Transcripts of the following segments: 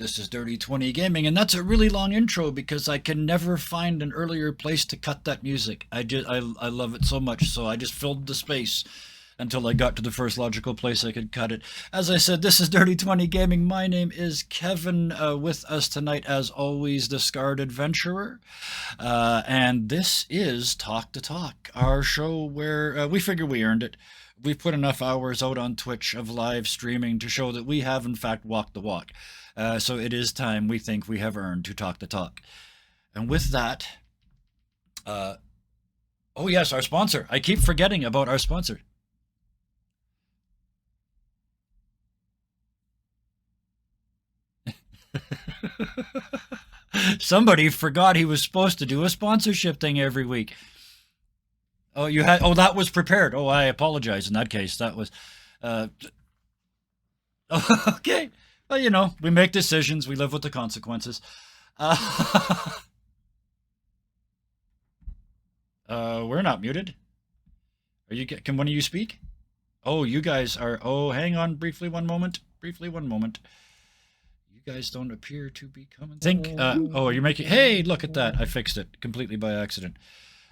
This is Dirty 20 Gaming, and that's a really long intro because I can never find an earlier place to cut that music. I love it so much, so I just filled the space until I got to the first logical place I could cut it. As I said, this is Dirty 20 Gaming. My name is Kevin. With us tonight, as always, the Scarred Adventurer. And this is Talk to Talk, our show where we figure we earned it. We've put enough hours out on Twitch of live streaming to show that we have, in fact, walked the walk. So it is time we think we have earned to talk the talk. And with that, oh yes, our sponsor. I keep forgetting about our sponsor. Somebody forgot he was supposed to do a sponsorship thing every week. Oh, you had. Oh, that was prepared. Oh, I apologize. In that case, that was. Okay. Well, you know, we make decisions. We live with the consequences. We're not muted. Are you? Can one of you speak? Oh, you guys are. Oh, hang on. Briefly, one moment. Briefly, one moment. You guys don't appear to be coming. Think. Oh, you're making. Hey, look at that. I fixed it completely by accident.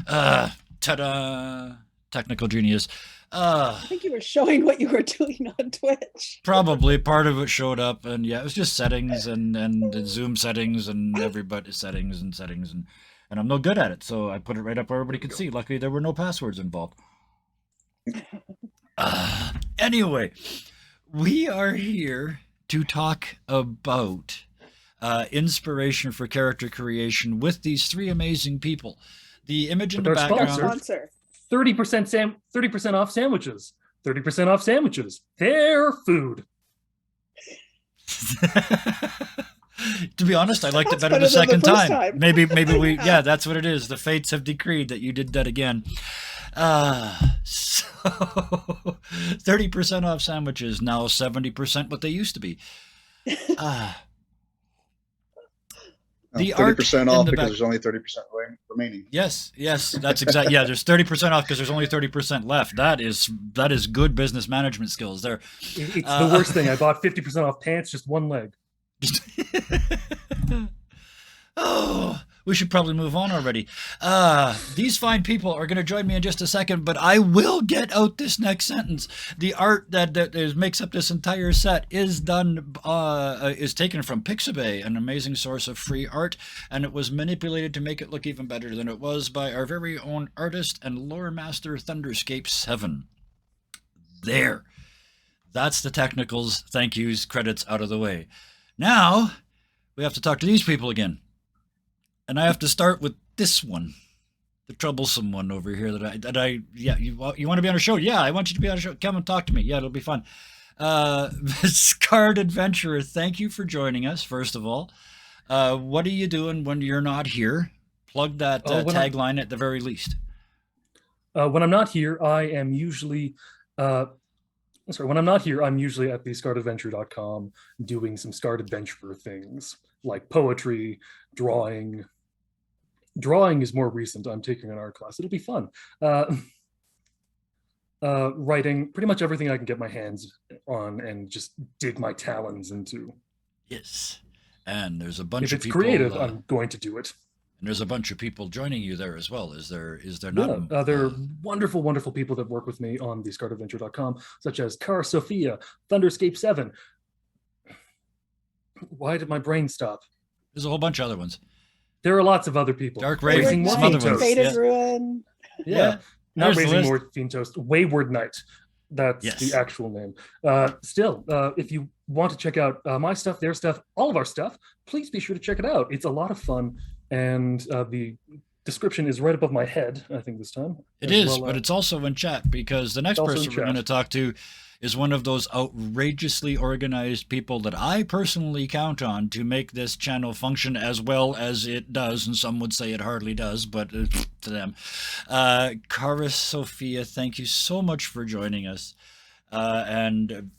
Ta-da! Technical genius. I think you were showing what you were doing on Twitch. Probably part of it showed up, and yeah, it was just settings and Zoom settings and everybody's settings and I'm no good at it, so I put it right up where everybody could see. Luckily, there were no passwords involved. Anyway, we are here to talk about inspiration for character creation with these three amazing people. The image in the background. Sponsor. 30% off sandwiches. 30% off sandwiches. Fair food. To be honest, I liked it better the second time. Maybe we, yeah, that's what it is. The fates have decreed that you did that again. So 30% off sandwiches, now 70% what they used to be. The 30% off because there's only 30% remaining. Yes, that's exactly. Yeah, there's 30% off because there's only 30% left. That is good business management skills there. It's the worst thing. I bought 50% off pants, just one leg. Oh, we should probably move on already. These fine people are going to join me in just a second, but I will get out this next sentence. The art that makes up this entire set is taken from Pixabay, an amazing source of free art, and it was manipulated to make it look even better than it was by our very own artist and lore master Thunderscape 7. There. That's the technicals, thank yous, credits out of the way. Now, we have to talk to these people again. And I have to start with this one, the troublesome one over here you want to be on a show? Yeah, I want you to be on a show. Come and talk to me. Yeah, it'll be fun. Scarred Adventurer, thank you for joining us, first of all. What are you doing when you're not here? Plug that tagline at the very least. When I'm not here, I'm usually at thescarredadventure.com doing some Scarred Adventurer things like poetry, drawing. Drawing is more recent. I'm taking an art class. It'll be fun. Writing, pretty much everything I can get my hands on and just dig my talons into. Yes. And there's a bunch of people. If it's creative, I'm going to do it. And there's a bunch of people joining you there as well. Is there not? Yeah, there are wonderful, wonderful people that work with me on thescarredadventure.com, such as Cara Sophia, Thunderscape 7. Why did my brain stop? There's a whole bunch of other ones. There are lots of other people. Dark Raven, some other ones. Faded Ruin. Yeah. Not Raising Morphine Toast. Wayward Knight. That's the actual name. Still, if you want to check out my stuff, their stuff, all of our stuff, please be sure to check it out. It's a lot of fun. And the description is right above my head, I think, this time. It is, but it's also in chat because the next person we're going to talk to is one of those outrageously organized people that I personally count on to make this channel function as well as it does, and some would say it hardly does, but to them. Cara Sophia, thank you so much for joining us and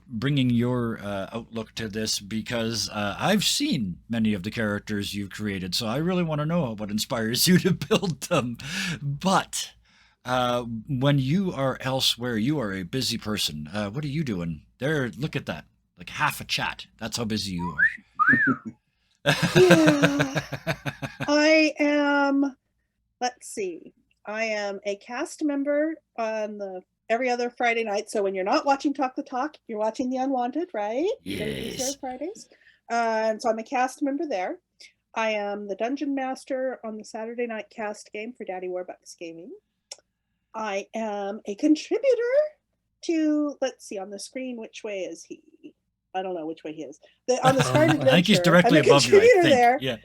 bringing your outlook to this, because I've seen many of the characters you've created, so I really want to know what inspires you to build them. But when you are elsewhere, you are a busy person. What are you doing? There, look at that. Like half a chat. That's how busy you are. Yeah. I am, let's see. I am a cast member on the every other Friday night. So when you're not watching Talk the Talk, you're watching The Unwanted, right? Yes. Fridays. And so I'm a cast member there. I am the dungeon master on the Saturday night cast game for Daddy Warbucks Gaming. I am a contributor to, let's see, on the screen, which way is he? I don't know which way he is. On the Scarred Adventure. I think he's directly above you, I think. There. Yeah.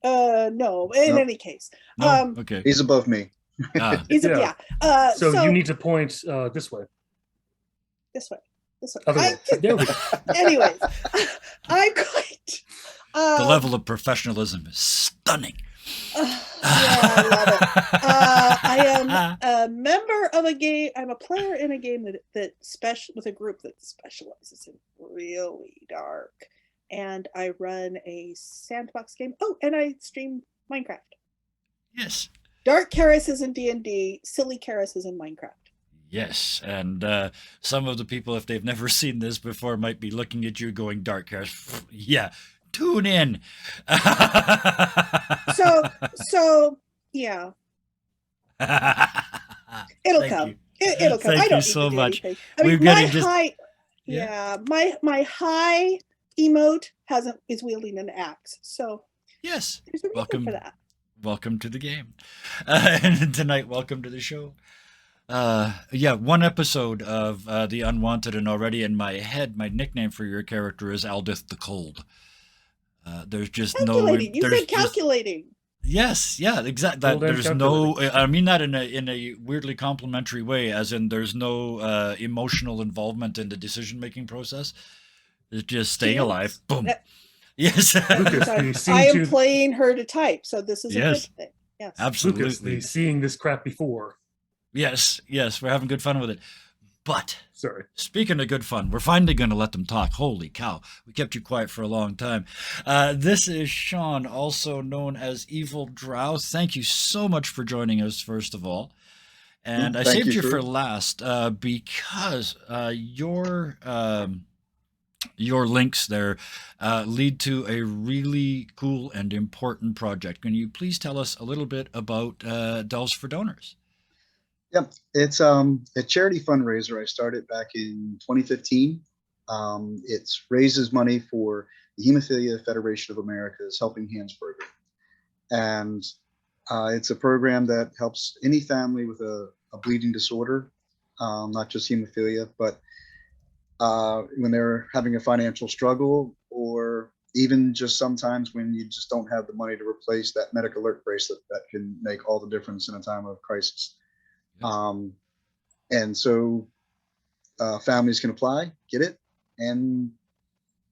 No, in any case. No? Okay. He's above me. Yeah. So you need to point this way. This way. There we go. Anyways, I'm quite... the level of professionalism is stunning. Yeah, I love it. I am a member of a game. I'm a player in a game with a group that specializes in really dark. And I run a sandbox game. Oh, and I stream Minecraft. Yes. Dark Karis is in D&D. Silly Karis is in Minecraft. Yes, and some of the people, if they've never seen this before, might be looking at you going, Dark Karis. Yeah, tune in. So yeah. It'll come. It'll come. Thank I don't you so much. anything. I mean, my high emote is wielding an axe. So yes, there's a reason for that. Welcome to the game. And tonight, welcome to the show. One episode of The Unwanted, and already in my head, my nickname for your character is Aldith the Cold. There's just calculating. You said calculating. Yes, yeah, exactly. There's no. I mean that in a weirdly complimentary way, as in there's no emotional involvement in the decision-making process. It's just staying alive. Boom. Yes. Lucas, I am playing her to type, so this is a good thing. Yes, absolutely. Lucas, seeing this crap before. Yes, we're having good fun with it. But speaking of good fun, we're finally going to let them talk. Holy cow, we kept you quiet for a long time. This is Sean, also known as Evil Drow. Thank you so much for joining us, first of all. And I saved you for last because your links there lead to a really cool and important project. Can you please tell us a little bit about Dolls for Donors? Yep, it's a charity fundraiser I started back in 2015. It raises money for the Hemophilia Federation of America's Helping Hands program. And it's a program that helps any family with a bleeding disorder, not just hemophilia, but when they're having a financial struggle, or even just sometimes when you just don't have the money to replace that medic alert bracelet that can make all the difference in a time of crisis. And so families can apply, get it, and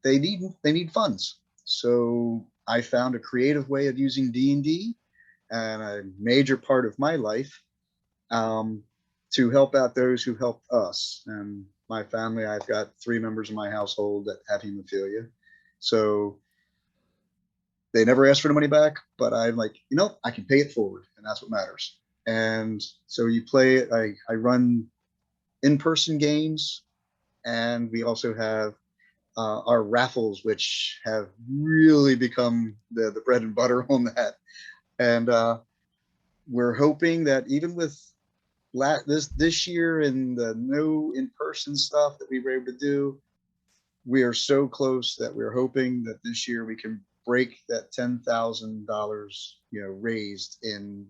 they need funds. So I found a creative way of using D&D and a major part of my life to help out those who helped us. And my family, I've got 3 members of my household that have hemophilia. So they never asked for the money back, but I'm like, I can pay it forward, and that's what matters. And so you play it. I run in-person games, and we also have our raffles, which have really become the bread and butter on that. And we're hoping that even with this year and the no in-person stuff that we were able to do, we are so close that we're hoping that this year we can break that $10,000 raised in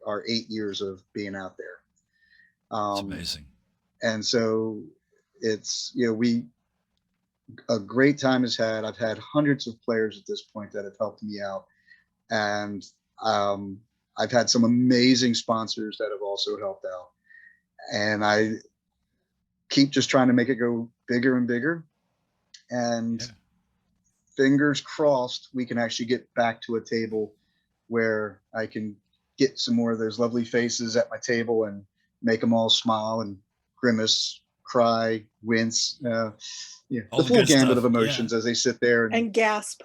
our 8 years of being out there. It's amazing. And so it's a great time is had. I've had hundreds of players at this point that have helped me out, and I've had some amazing sponsors that have also helped out, and I keep just trying to make it go bigger and bigger. And fingers crossed we can actually get back to a table where I can get some more of those lovely faces at my table and make them all smile and grimace, cry, wince, the full gambit of emotions as they sit there and gasp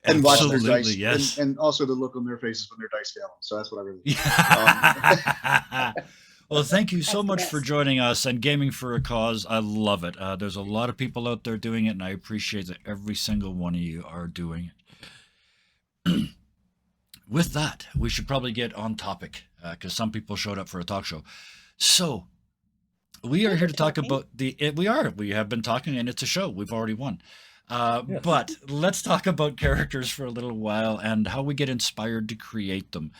and watch their dice, and also the look on their faces when their dice fail. So that's what I really Well, thank you so That's the much for best. joining us and Gaming for a Cause. I love it. There's a lot of people out there doing it, and I appreciate that every single one of you are doing it. With that, we should probably get on topic because some people showed up for a talk show. So we are We've here been to talk talking. about we have been talking, and it's a show. We've already won. Yes. But let's talk about characters for a little while and how we get inspired to create them.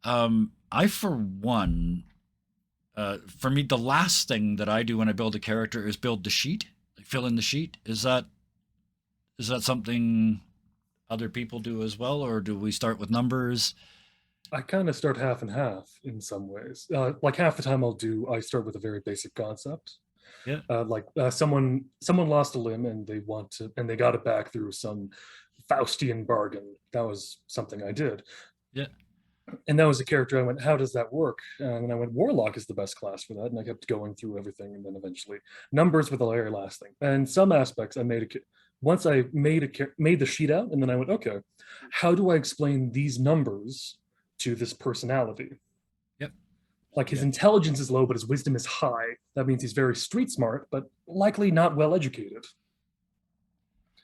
I, for one, for me, the last thing that I do when I build a character is build the sheet, like fill in the sheet. Is that something other people do as well, or do we start with numbers? I kind of start half and half in some ways. Like half the time I start with a very basic concept. Yeah. Someone lost a limb and they got it back through some Faustian bargain. That was something I did. Yeah. And that was a character I went, how does that work? And then I went, Warlock is the best class for that. And I kept going through everything. And then eventually numbers were the very last thing. And some aspects once I made the sheet out, and then I went, okay, how do I explain these numbers to this personality? Yep. Like his Yeah. intelligence is low, but his wisdom is high. That means he's very street smart, but likely not well educated.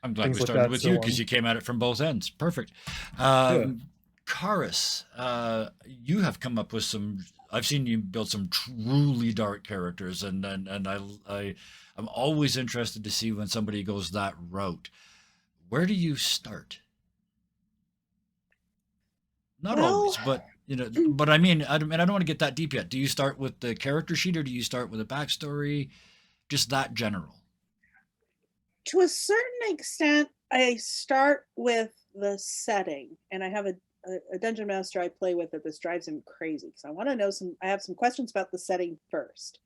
I'm glad Things we like started that, with so you on. because you came at it from both ends. Perfect. Yeah. Karis, you have come up with some. I've seen you build some truly dark characters, and I'm always interested to see when somebody goes that route. Where do you start? Not Well, always, but but I don't want to get that deep yet. Do you start with the character sheet, or do you start with a backstory? Just that general. to a certain extent, I start with the setting, and I have a dungeon master I play with that this drives him crazy because I want to know I have some questions about the setting first.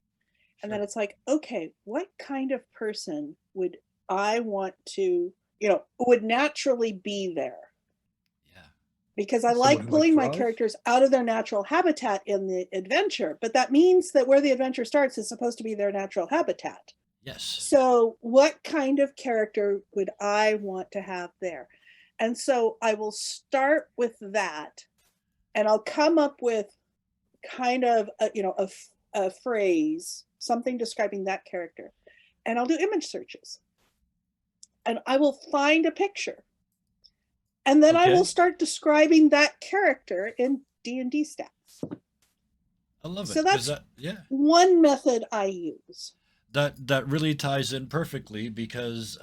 And then Sure. it's like, okay, what kind of person would I want to, would naturally be there? Yeah. Because I Someone like who might pulling my thrive. characters out of their natural habitat in the adventure, but that means that where the adventure starts is supposed to be their natural habitat. Yes. So, what kind of character would I want to have there? And so I will start with that, and I'll come up with kind of a phrase, something describing that character, and I'll do image searches, and I will find a picture, and then I will Okay. start describing that character in D&D stats. I love it. So 'Cause that's yeah. one method I use. That really ties in perfectly because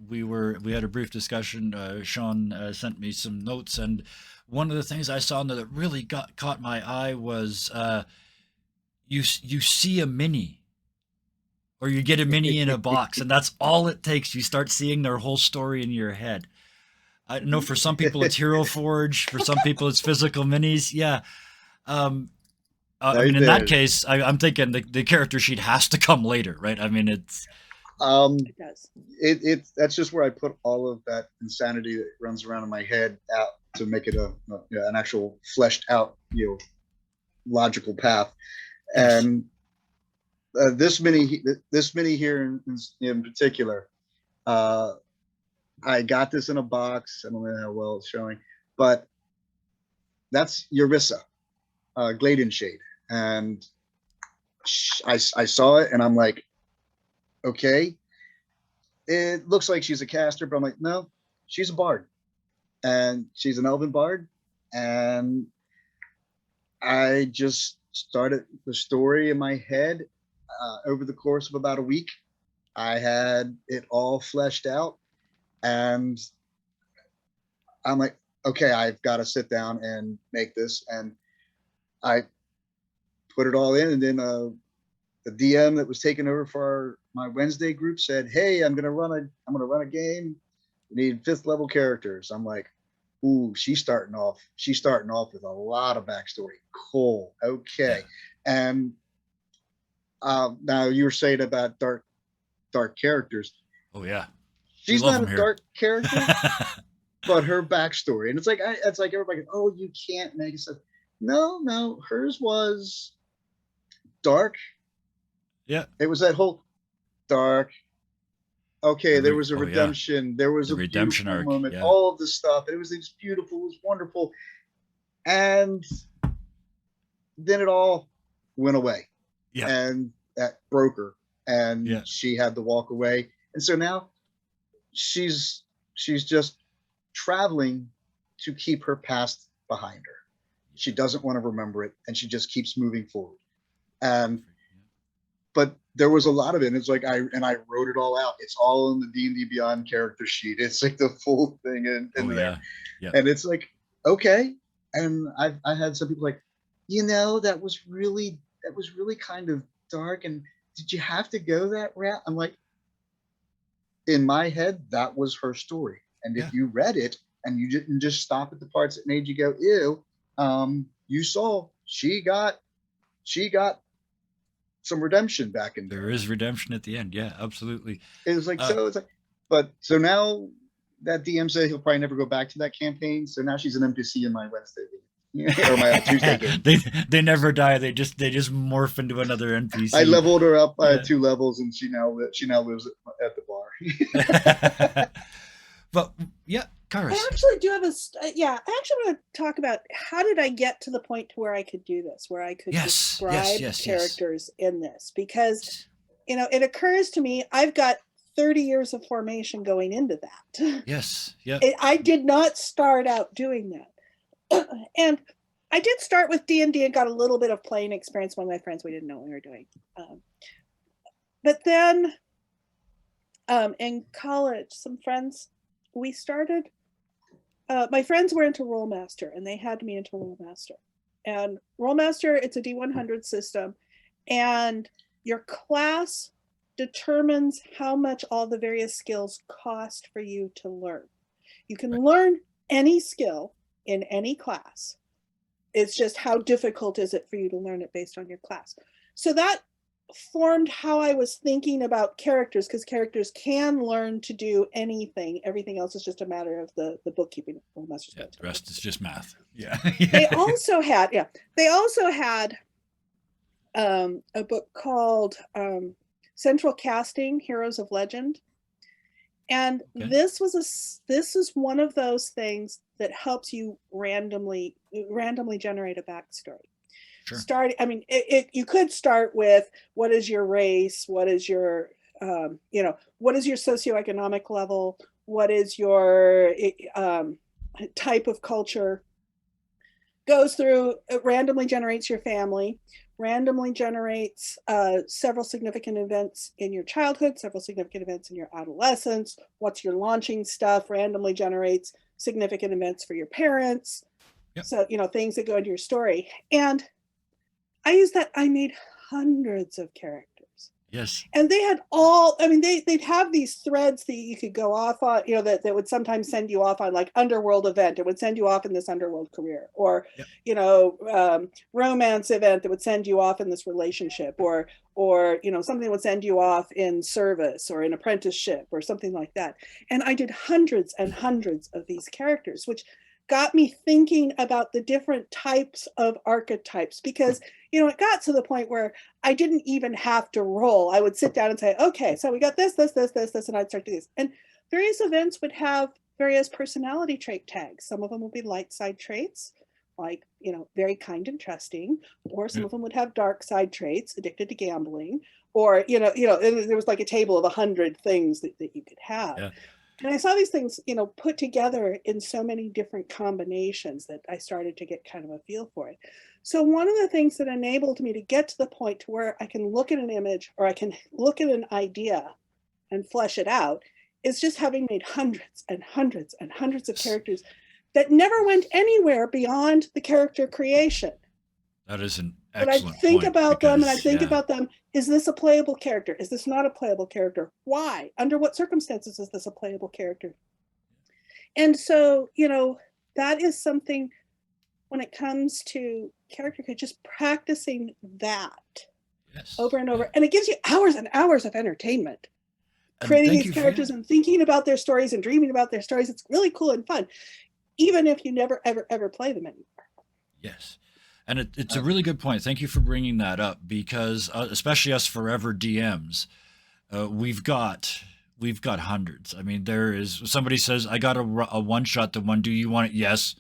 we had a brief discussion. Sean sent me some notes, and one of the things I saw in there that really caught my eye was you see a mini, or you get a mini in a box, and that's all it takes. You start seeing their whole story in your head. I know for some people it's Hero Forge, for some people it's physical minis. Yeah. I Right mean, in that there. case, I'm thinking the character sheet has to come later, right? I mean, it's It does. That's just where I put all of that insanity that runs around in my head out to make it an actual fleshed out, logical path. yes. And this mini here in particular, I got this in a box. I don't know how well it's showing, but that's Eurissa, Gladen Shade. And I saw it and I'm like, okay, it looks like she's a caster, but I'm like, no, she's a bard. And she's an elven bard. And I just started the story in my head over the course of about a week. I had it all fleshed out. And I'm like, okay, I've got to sit down and make this. And I put it all in. And then the DM that was taking over for my Wednesday group said, hey, I'm gonna run a game. We need 5th level characters. I'm like, ooh, she's starting off with a lot of backstory. Cool. Okay. Yeah. And now you were saying about dark characters. Oh yeah. She's love not a them here. dark character, but her backstory. And it's like everybody goes, oh, you can't make it so. No, hers was dark. Yeah. It was that whole dark. Okay, there was a Oh, yeah. redemption. There was The a redemption beautiful arc, moment. yeah. All of this stuff. It was beautiful. It was wonderful. And then it all went away. Yeah. And that broke her, and Yeah. she had to walk away. And so now she's just traveling to keep her past behind her. She doesn't want to remember it, and she just keeps moving forward. But there was a lot of it. And it's like I wrote it all out. It's all in the D&D Beyond character sheet. It's like the full thing in there. Yeah. And it's like, okay. And I had some people like, that was really kind of dark. And did you have to go that route? I'm like, in my head, that was her story. And if you read it and you didn't just stop at the parts that made you go, ew, you saw she got some redemption back in there. There is redemption at the end. Yeah, absolutely. It was like, so now that DM said he'll probably never go back to that campaign. So now she's an NPC in my Wednesday game. Or my Tuesday game. They never die. They just morph into another NPC. I leveled her up by 2 levels, and she now lives at the bar. But yeah, Karis. I actually do have I actually want to talk about how did I get to the point to where I could do this, where I could describe characters in this, because it occurs to me I've got 30 years of formation going into that. Yes. Yeah. I did not start out doing that. And I did start with D&D and got a little bit of playing experience. One of my friends, we didn't know what we were doing. But then in college, some friends, we started, my friends were into Rolemaster, and they had me into Rolemaster. And Rolemaster, it's a D100 system, and your class determines how much all the various skills cost for you to learn. You can learn any skill in any class. It's just how difficult is it for you to learn it based on your class. So that formed how I was thinking about characters, because characters can learn to do anything. Everything else is just a matter of the bookkeeping. The rest is just math. Yeah. They also had a book called Central Casting: Heroes of Legend. And this is one of those things that helps you randomly generate a backstory. Sure. You could start with, what is your race? What is your, what is your socioeconomic level? What is your type of culture? Goes through, it randomly generates your family, randomly generates several significant events in your childhood, several significant events in your adolescence. What's your launching stuff? Randomly generates significant events for your parents. Yep. So, things that go into your story. And I used that. I made hundreds of characters. Yes. And they had they'd have these threads that you could go off on, that would sometimes send you off on, like, underworld event. It would send you off in this underworld career, or, romance event that would send you off in this relationship, or something would send you off in service or an apprenticeship or something like that. And I did hundreds and hundreds of these characters, which got me thinking about the different types of archetypes, because it got to the point where I didn't even have to roll. I would sit down and say, okay, so we got this, and I'd start doing this. And various events would have various personality trait tags. Some of them would be light side traits, like, very kind and trusting, or some of them would have dark side traits, addicted to gambling, or, there was like a table of 100 things that you could have. Yeah. And I saw these things, put together in so many different combinations that I started to get kind of a feel for it. So one of the things that enabled me to get to the point to where I can look at an image, or I can look at an idea and flesh it out, is just having made hundreds and hundreds and hundreds of characters that never went anywhere beyond the character creation. That is an excellent point. But I think about them, is this a playable character? Is this not a playable character? Why? Under what circumstances is this a playable character? And so, that is something, when it comes to character, just practicing that over and over. And it gives you hours and hours of entertainment. Creating these characters and thinking about their stories and dreaming about their stories. It's really cool and fun, even if you never, ever, ever play them anymore. Yes. And it's a really good point. Thank you for bringing that up, because especially us forever DMs, we've got hundreds. I mean, there is, somebody says, I got a one shot to one. Do you want it? Yes.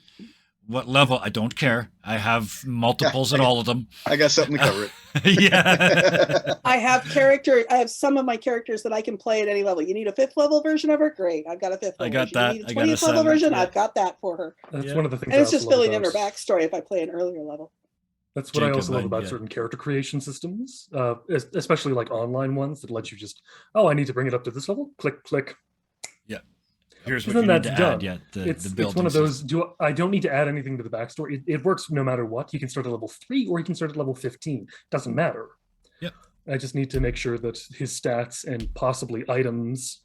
What level? I don't care. I have multiples at all of them. I got something to cover Yeah. I have some of my characters that I can play at any level. You need a 5th level version of her? Great. I've got a 5th I level got version. that. You need a I got a 20th level 7th, version? yeah. I've got that for her. That's Yeah. one of the things And I it's also just love filling in about. her backstory if I play an earlier level. That's what I Jacob, also love about yeah. certain character creation systems, especially like online ones that let you just, oh, I need to bring it up to this level. Click, click. Yeah. Here's And what then you need that's to done. add. Yeah. It's building one of those. system. I don't need to add anything to the backstory. It works no matter what. You can start at level 3 or you can start at level 15. Doesn't matter. Yep. I just need to make sure that his stats and possibly items.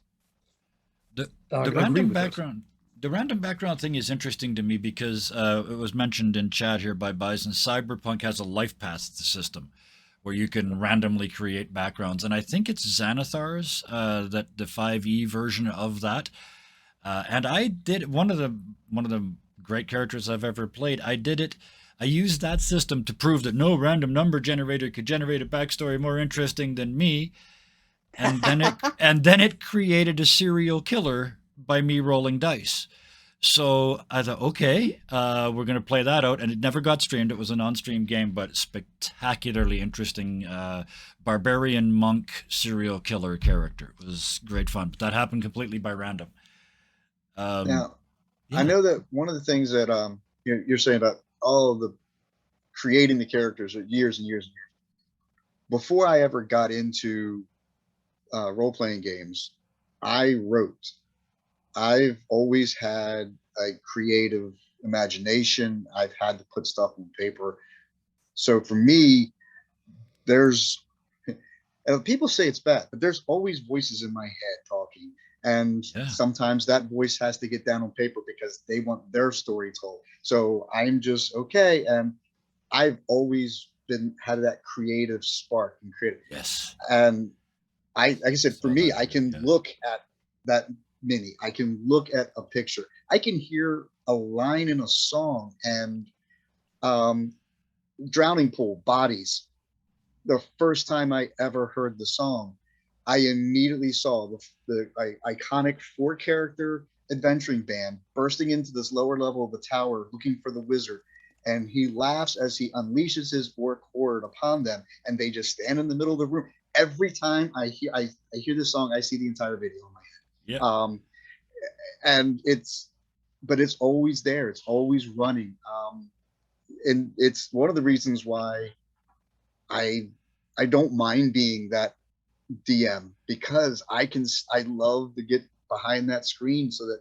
The agree random with it. background. The random background thing is interesting to me because it was mentioned in chat here by Bison. Cyberpunk has a life path system where you can randomly create backgrounds, and I think it's Xanathar's that the 5e version of that. And I did one of the great characters I've ever played. I did it. I used that system to prove that no random number generator could generate a backstory more interesting than me. And then it created a serial killer by me rolling dice. So I thought, okay, we're going to play that out. And it never got streamed. It was a non-stream game, but spectacularly interesting barbarian monk serial killer character. It was great fun. But that happened completely by random. Now, yeah. I know that one of the things that you're saying about all of the creating the characters are years and years and years. Before I ever got into role-playing games, I wrote. I've always had a creative imagination. I've had to put stuff on paper. So for me, there's people say it's bad, but there's always voices in my head talking. And sometimes that voice has to get down on paper because they want their story told. So I'm just okay. And I've always had that creative spark and creative. Yes. And like I said, for me, I can look at that mini. I can look at a picture. I can hear a line in a song and Drowning Pool, Bodies. The first time I ever heard the song, I immediately saw the iconic 4-character adventuring band bursting into this lower level of the tower looking for the wizard. And he laughs as he unleashes his orc horde upon them, and they just stand in the middle of the room. Every time I hear this song, I see the entire video in my head. Yeah. And it's always there. It's always running. And it's one of the reasons why I don't mind being that DM, because I love to get behind that screen so that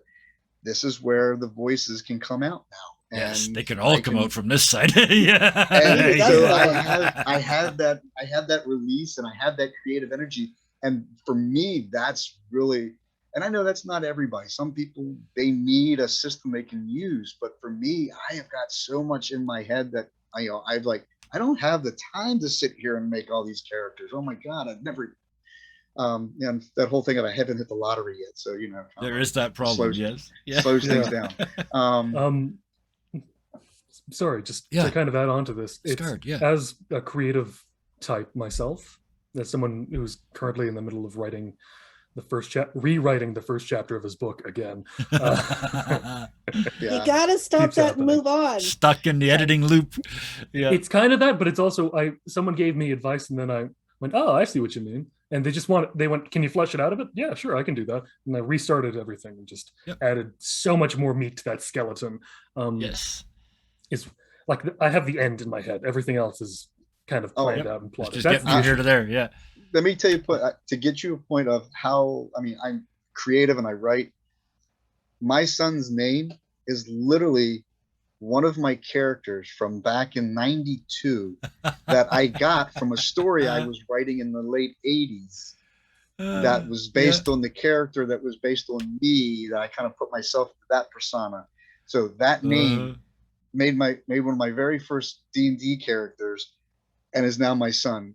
this is where the voices can come out now. Yes, and they can all come out from this side. Yeah. And so I have that release and I have that creative energy. And for me, that's really, and I know that's not everybody. Some people, they need a system they can use. But for me, I have got so much in my head that I don't have the time to sit here and make all these characters. Oh my God, I've never, and that whole thing of I haven't hit the lottery yet. So, there is that problem. Slows things down. Sorry, just to kind of add on to this, as a creative type myself, as someone who's currently in the middle of writing rewriting the first chapter of his book again. You gotta stop that and move on. Stuck in the editing loop. Yeah, it's kind of that, but it's also someone gave me advice and then I went, oh, I see what you mean. And they went, can you flesh it out of it? Yeah, sure, I can do that. And I restarted everything and just added so much more meat to that skeleton. Yes. It's like I have the end in my head. Everything else is kind of planned out and plotted. Just get from here to there. Yeah. Let me tell you, to get you a point of how, I'm creative and I write. My son's name is literally one of my characters from back in '92 that I got from a story I was writing in the late '80s. That was based on the character that was based on me, that I kind of put myself into that persona. So that name made one of my very first D&D characters, and is now my son.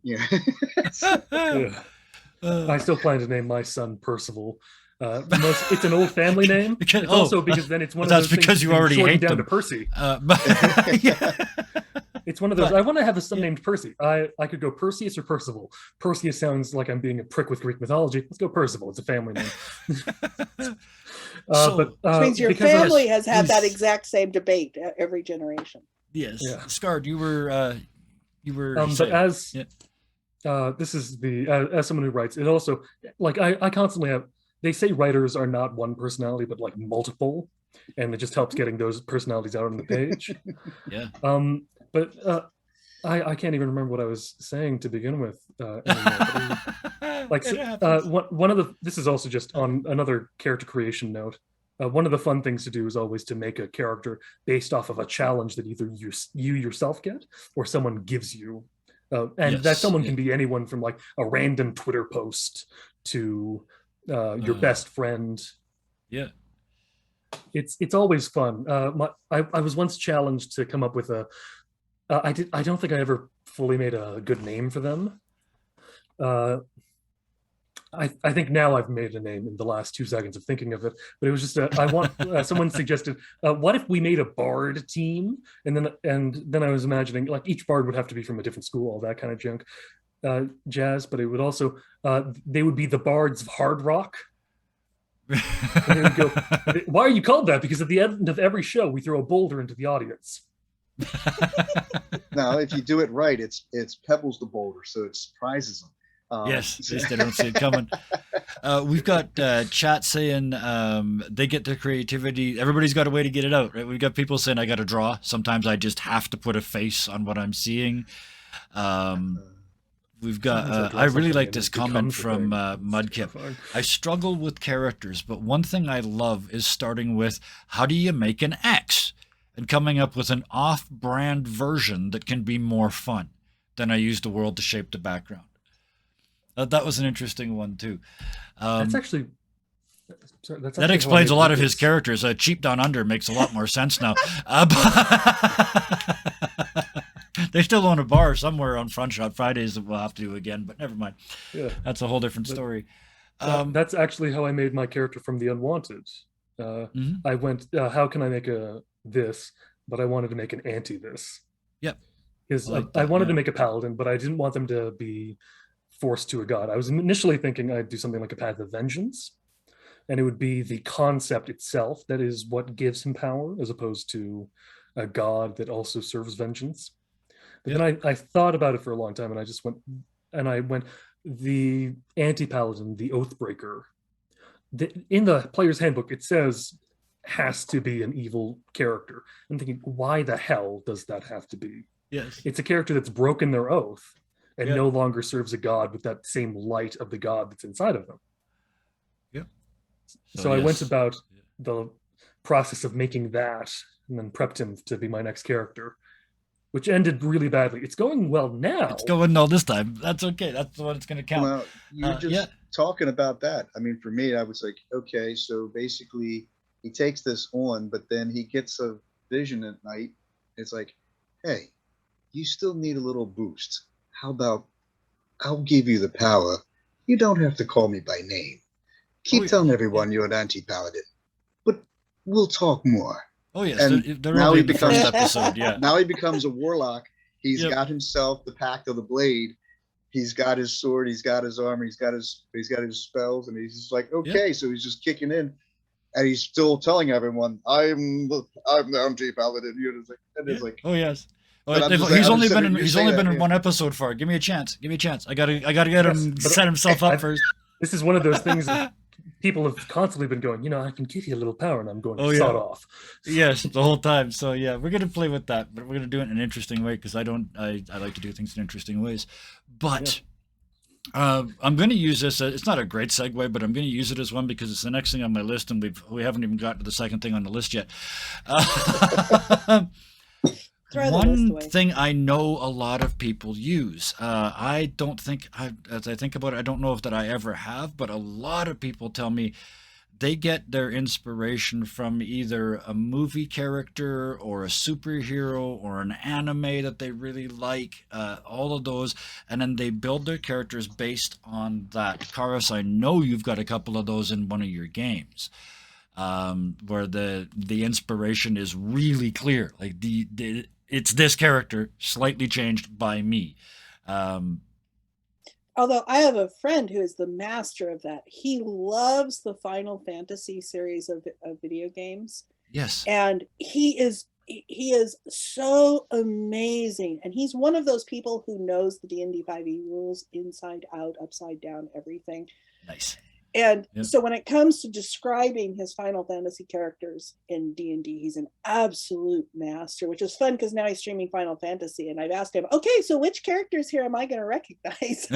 I still plan to name my son Percival. It's an old family name. Also because then it's one of those things. That's because you already hate down them. to Percy. It's one of those. I want to have a son named Percy. I could go Perseus or Percival. Perseus sounds like I'm being a prick with Greek mythology. Let's go Percival. It's a family name. Which means your family has had that exact same debate every generation. Yes. Scard, you were You were But saying. as Yeah. this is the as someone who writes, it also like I constantly have. They say writers are not one personality, but like multiple, and it just helps getting those personalities out on the page. Yeah. But I can't even remember what I was saying to begin with anymore. Like It happens. one of the this is also just on another character creation note. One of the fun things to do is always to make a character based off of a challenge that either you yourself get or someone gives you. And that Yes, someone yeah. can be anyone from like a random Twitter post to your best friend. Yeah. It's always fun. I was once challenged to come up with a. I don't think I ever fully made a good name for them. I think now I've made a name in the last 2 seconds of thinking of it, but it was just I want someone suggested what if we made a bard team, and then I was imagining like each bard would have to be from a different school, all that kind of junk, jazz, but it would also they would be the bards of hard rock. And they would go, why are you called that? Because at the end of every show we throw a boulder into the audience. Now, if you do it right, it's Pebbles the boulder, so it surprises them. Yes, at least they don't see it coming. We've got chat saying they get their creativity. Everybody's got a way to get it out, right? We've got people saying I got to draw. Sometimes I just have to put a face on what I'm seeing. We've got. I really like this comment from Mudkip. I struggle with characters, but one thing I love is starting with how do you make an X and coming up with an off-brand version that can be more fun. Then I use the world to shape the background. That was an interesting one too. That's actually that explains a lot of his characters. Cheap Down Under makes a lot more sense now. They still own a bar somewhere on Front Shot Fridays that we'll have to do again, but never mind. Yeah, that's a whole different story. That's actually how I made my character from The Unwanted. I went, how can I make this? But I wanted to make an anti this. Yep. Because I wanted to make a paladin, but I didn't want them to be forced to a god. I was initially thinking I'd do something like a Path of Vengeance, and it would be the concept itself that is what gives him power, as opposed to a god that also serves vengeance. But then I thought about it for a long time, and I just went, the anti-paladin, the Oathbreaker. In the player's handbook, it says has to be an evil character. I'm thinking, why the hell does that have to be? Yes. It's a character that's broken their oath and no longer serves a god with that same light of the god that's inside of them. Yep. So I went about the process of making that and then prepped him to be my next character, which ended really badly. It's going well now. It's going well this time. That's okay. That's what it's going to count. Well, you're just talking about that. I mean, for me, I was like, okay, so basically he takes this on, but then he gets a vision at night. It's like, hey, you still need a little boost. How about I'll give you the power. You don't have to call me by name. Keep telling everyone you're an anti-paladin, but we'll talk more. Oh yes, and they're now he becomes first episode. Yeah. Now he becomes a warlock. He's got himself the Pact of the Blade. He's got his sword. He's got his armor. He's got his spells, and he's just like, okay. So he's just kicking in, and he's still telling everyone, "I'm the anti-paladin." It's like, oh yes. Oh, he's only been in one episode for it. Give me a chance. Give me a chance. I gotta get him set himself up first. This is one of those things that people have constantly been going, I can give you a little power, and I'm going to sod off. Yes, the whole time. So yeah, we're gonna play with that, but we're gonna do it in an interesting way because I like to do things in interesting ways. But I'm gonna use this. It's not a great segue, but I'm gonna use it as one because it's the next thing on my list, and we haven't even gotten to the second thing on the list yet. One thing I know a lot of people use. I don't think, as I think about it, I don't know if that I ever have, but a lot of people tell me they get their inspiration from either a movie character or a superhero or an anime that they really like, all of those, and then they build their characters based on that. Karis, I know you've got a couple of those in one of your games. Where the inspiration is really clear, like it's this character slightly changed by me. Although I have a friend who is the master of that. He loves the Final Fantasy series of video games. Yes. And he is he is so amazing, and he's one of those people who knows the D&D 5e rules inside out, upside down, everything. Nice. And so when it comes to describing his Final Fantasy characters in D&D, he's an absolute master, which is fun because now he's streaming Final Fantasy, and I've asked him, okay, so which characters here am I going to recognize?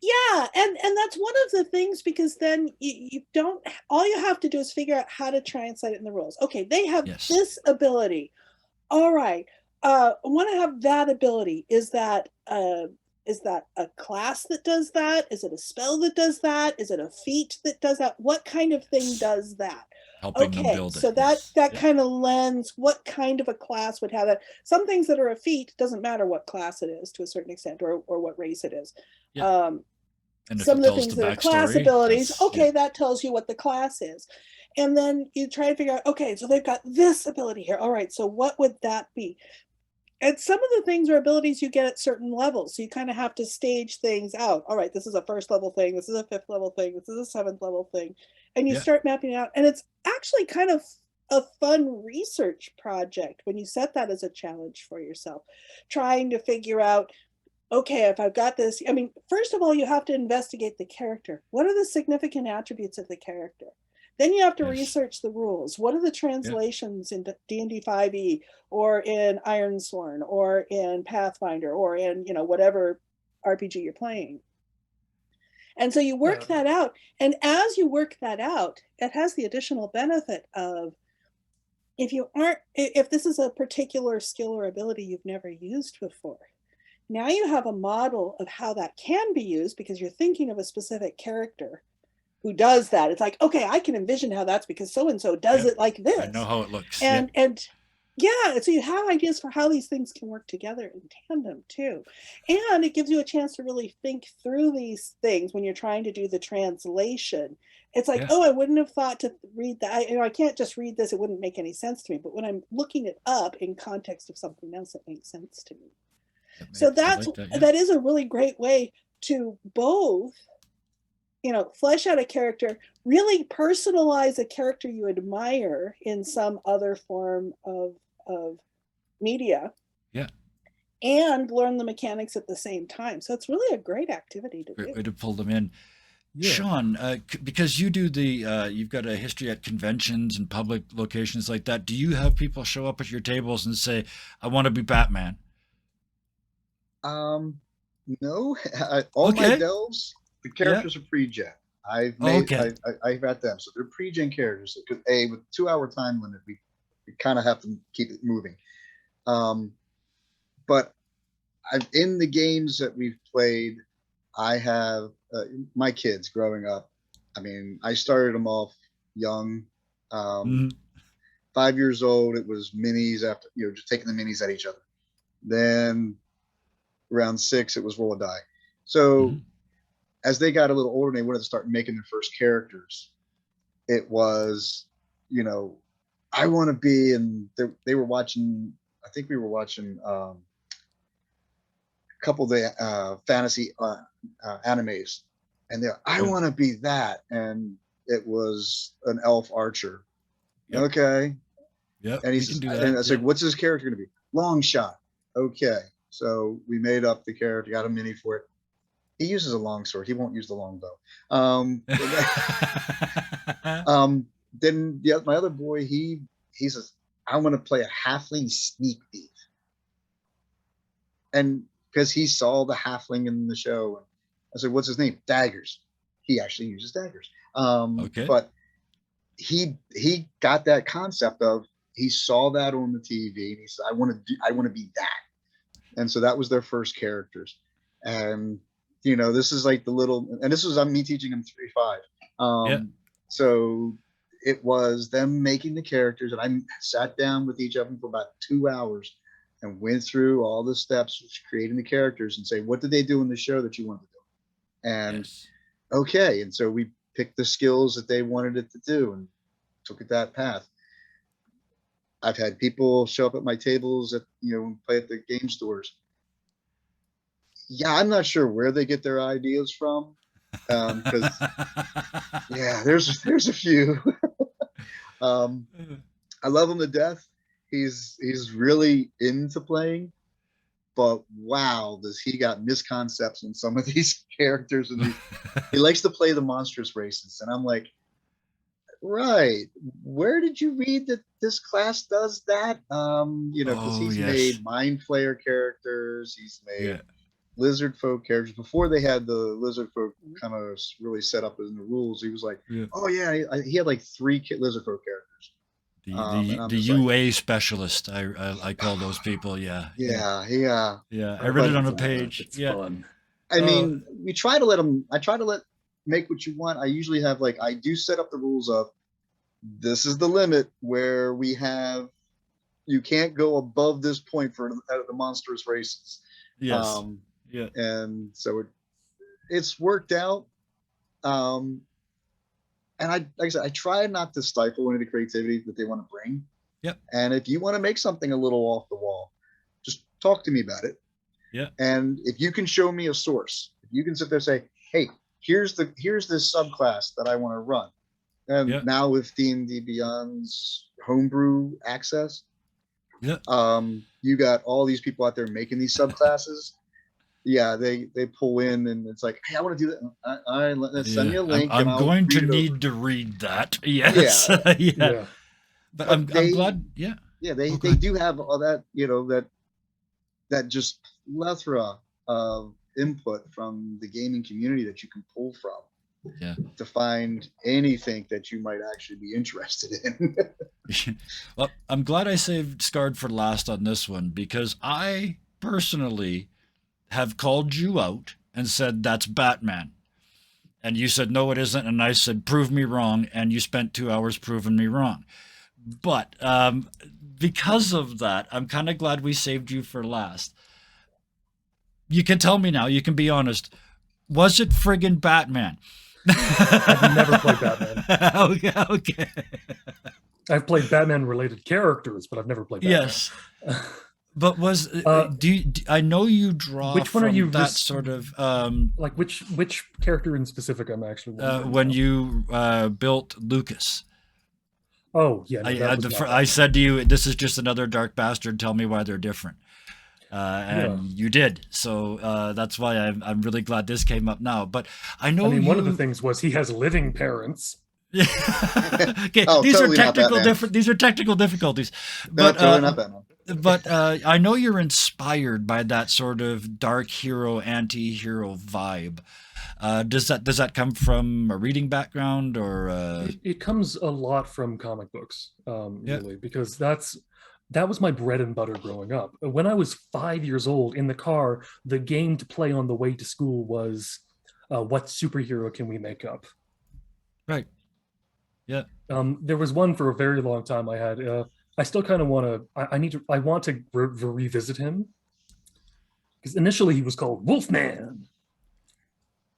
Yeah, and that's one of the things, because then you don't, all you have to do is figure out how to translate it in the rules. Okay, they have this ability. All right, I want to have that ability. Is that a class that does that? Is it a spell that does that? Is it a feat that does that? What kind of thing does that? Helping them build it. So that kind of lends what kind of a class would have that. Some things that are a feat doesn't matter what class it is to a certain extent, or what race it is. Some of the things that are class abilities, that tells you what the class is. And then you try to figure out, okay, so they've got this ability here. All right, so what would that be? And some of the things are abilities you get at certain levels. So you kind of have to stage things out. All right, this is a first level thing. This is a fifth level thing. This is a seventh level thing. And you start mapping it out. And it's actually kind of a fun research project when you set that as a challenge for yourself, trying to figure out, okay, if I've got this, I mean, first of all, you have to investigate the character. What are the significant attributes of the character? Then you have to research the rules. What are the translations in D&D 5e or in Ironsworn or in Pathfinder or in, whatever RPG you're playing? And so you work that out. And as you work that out, it has the additional benefit of, if this is a particular skill or ability you've never used before, now you have a model of how that can be used, because you're thinking of a specific character who does that. It's like, okay, I can envision how that's because so-and-so does it like this. I know how it looks. And so you have ideas for how these things can work together in tandem too. And it gives you a chance to really think through these things when you're trying to do the translation. It's like, I wouldn't have thought to read that. I can't just read this. It wouldn't make any sense to me. But when I'm looking it up in context of something else, it makes sense to me. So that is a really great way to both, flesh out a character, really personalize a character you admire in some other form of media, and learn the mechanics at the same time. So it's really a great activity to do. Great way to pull them in. Sean, because you do you've got a history at conventions and public locations like that. Do you have people show up at your tables and say, "I want to be Batman"? No. All my delves, the characters are pre-gen. I've got them, so they're pre-gen characters. Because with 2-hour time limit, we kind of have to keep it moving. But in the games that we've played, I have my kids growing up. I mean, I started them off young. 5 years old, it was minis after, just taking the minis at each other. Then around 6, it was roll or die. So as they got a little older and they wanted to start making their first characters, it was, I want to be, and they were watching, I think we were watching a couple of the fantasy animes, and they're, I want to be that. And it was an elf archer. Okay. Yeah. And he's, and I was like, what's his character going to be? Long shot. Okay. So we made up the character, got a mini for it. He uses a long sword. He won't use the long bow. Then my other boy, he says, I want to play a halfling sneak thief. And because he saw the halfling in the show, and I said, what's his name? Daggers. He actually uses daggers. But he got that concept of, he saw that on the TV and he said, I want to be that. And so that was their first characters. And this is like the little, and this was me teaching them 3-5. So it was them making the characters, and I sat down with each of them for about 2 hours and went through all the steps of creating the characters and say, what did they do in the show that you wanted to do? And and so we picked the skills that they wanted it to do and took it that path. I've had people show up at my tables at, play at the game stores. Yeah, I'm not sure where they get their ideas from. Because there's a few. I love him to death. He's really into playing, but wow, does he got misconceptions in some of these characters, and he likes to play the monstrous races, and I'm like, right, where did you read that this class does that? Because Oh he's yes. made mind flayer characters, he's made Yeah. lizard folk characters before they had the lizard folk kind of really set up in the rules. He was like, Yeah. oh yeah, he had like three lizard folk characters. And I'm The just like, UA specialist. I call those people. Yeah. yeah. I read it But on a page. It's Yeah. fun. I mean, we try to let them. I try to let make what you want. I usually have like I do set up the rules of this is the limit where we have you can't go above this point for the monstrous races. Yes. Yeah. And so it's worked out. And like I said, I try not to stifle any of the creativity that they want to bring. Yep. And if you want to make something a little off the wall, just talk to me about it. Yeah. And if you can show me a source, if you can sit there and say, hey, here's this subclass that I want to run. And Yeah. now with D&D Beyond's homebrew access, Yeah. you got all these people out there making these subclasses. Yeah, they pull in and it's like, hey, I want to do that. All right, let's send me a link. I'm going to read it need over. to read that. Yes. Yeah. Yeah. But But I'm they- glad. Yeah. Yeah, they Okay. do have all that, that just plethora of input from the gaming community that you can pull from. Yeah. To find anything that you might actually be interested in. Well, I'm glad I saved Scarred for last on this one because I personally have called you out and said that's Batman. And you said, no, it isn't. And I said, prove me wrong. And you spent 2 hours proving me wrong. But because of that, I'm kind of glad we saved you for last. You can tell me now, you can be honest. Was it friggin' Batman? I've never played Batman. Okay. I've played Batman-related characters, but I've never played Batman. Yes. But was I know you draw which one from are you that sort of like which character in specific? I'm actually wondering when now. you built Lucas. Oh yeah, no, that was not I said to you, "This is just another dark bastard. Tell me why they're different." And you did. So that's why I'm really glad this came up now. But I know one of the things was he has living parents. Okay, Oh, these totally are not technical Batman. These are technical difficulties. No, But totally not Batman. but I know you're inspired by that sort of dark hero, anti-hero vibe. Does that come from a reading background or? It comes a lot from comic books, really, because that was my bread and butter growing up. When I was 5 years old in the car, the game to play on the way to school was, what superhero can we make up? Right. Yeah. There was one for a very long time I had. I still kind of want to. I want to revisit him because initially he was called Wolfman,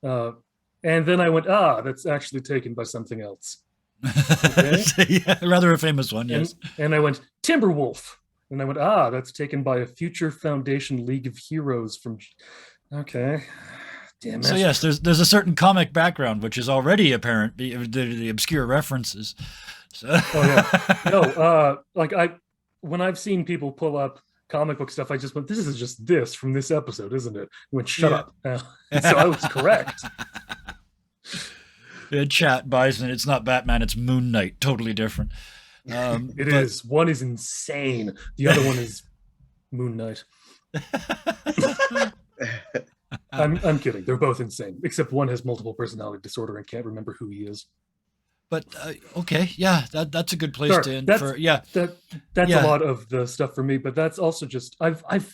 and then I went, that's actually taken by something else. Okay. Yeah, rather a famous one, yes. And I went Timberwolf, and I went, that's taken by a future Foundation League of Heroes from. Okay. Damn it. So yes, there's a certain comic background which is already apparent. The obscure references. So. Oh yeah, no. When I've seen people pull up comic book stuff, I just went, "This is just this from this episode, isn't it?" I went, "Shut up." So I was correct. Chat Bison. It's not Batman. It's Moon Knight. Totally different. It is. One is insane. The other one is Moon Knight. I'm kidding. They're both insane, except one has multiple personality disorder and can't remember who he is. But okay, yeah, that's a good place Sorry, to end that's Yeah. a lot of the stuff for me. But that's also just I've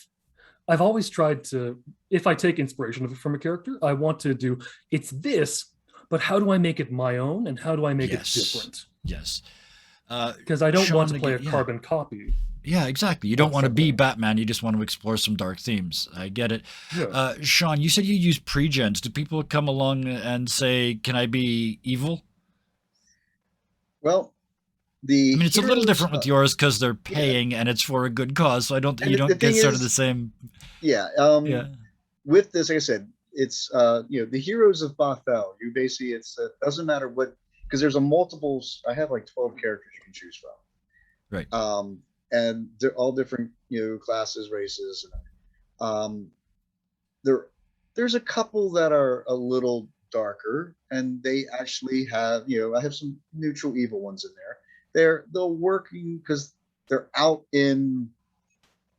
always tried to, if I take inspiration from a character, I want to do it's this, but how do I make it my own and how do I make it different? Yes. Because I don't Sean, want to play a again, carbon copy. Yeah, exactly. You don't want to be Batman. You just want to explore some dark themes. I get it. Yeah. Sean, you said you use pre-gens. Do people come along and say, "Can I be evil?" Well, I mean, it's a little different with yours because they're paying and it's for a good cause. So you don't get sort of the same. Yeah. With this, like I said, it's the heroes of Bothell. You basically it doesn't matter what, because there's a multiples. I have like 12 characters you can choose from. Right. And they're all different, classes, races. Um, there's a couple that are a little darker, and they actually have, I have some neutral evil ones in there. They're working because they're out in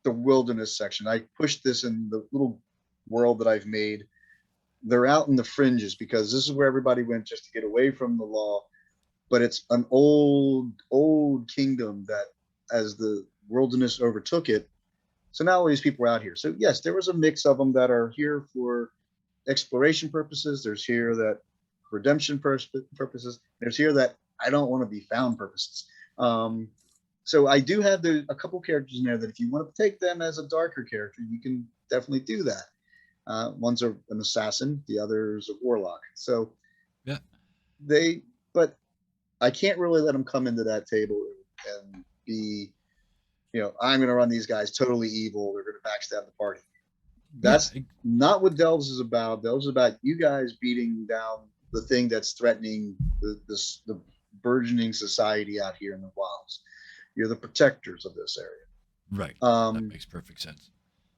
the wilderness section. I pushed this in the little world that I've made. They're out in the fringes because this is where everybody went just to get away from the law. But it's an old kingdom that, as the wilderness overtook it, so now all these people are out here. So yes, there was a mix of them that are here for exploration purposes. There's here that redemption purposes. There's here that I don't want to be found purposes. So I do have a couple characters in there that if you want to take them as a darker character, you can definitely do that. One's an assassin, the other's a warlock. So yeah, but I can't really let them come into that table and be, I'm going to run these guys totally evil. They're going to backstab the party. That's not what Delves is about. Delves is about you guys beating down the thing that's threatening the burgeoning society out here in the wilds. You're the protectors of this area. Right. That makes perfect sense.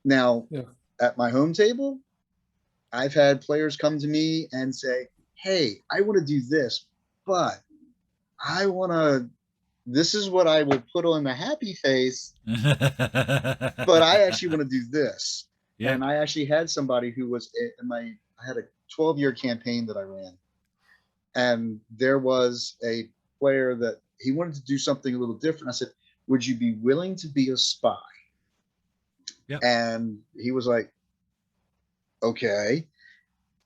Now, at my home table, I've had players come to me and say, hey, I want to do this, but this is what I will put on the happy face, but I actually want to do this. Yeah. And I actually had somebody who was I had a 12-year campaign that I ran. And there was a player that he wanted to do something a little different. I said, would you be willing to be a spy? Yeah. And he was like, okay.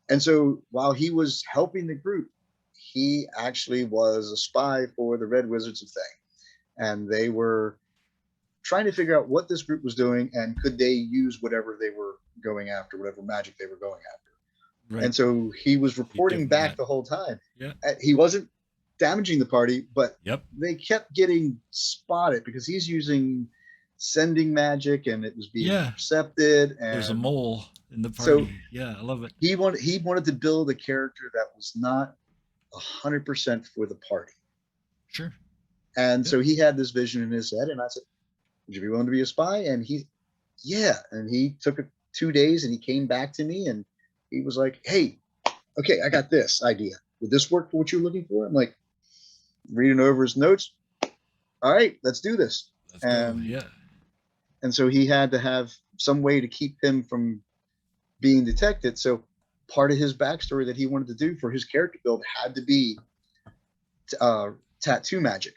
And so while he was helping the group, he actually was a spy for the Red Wizards of Thay. And they were trying to figure out what this group was doing and could they use whatever they were going after, whatever magic they were going after. Right. And so he was reporting back the whole time. Yeah. He wasn't damaging the party, but they kept getting spotted because he's using sending magic and it was being intercepted. And there's a mole in the party. So yeah, I love it. He wanted to build a character that was not 100% for the party. Sure. And so he had this vision in his head, and I said, would you be willing to be a spy? And and he took 2 days and he came back to me and he was like, hey, okay, I got this idea. Would this work for what you're looking for? I'm like, reading over his notes. All right, let's do this. And so he had to have some way to keep him from being detected. So part of his backstory that he wanted to do for his character build had to be tattoo magic,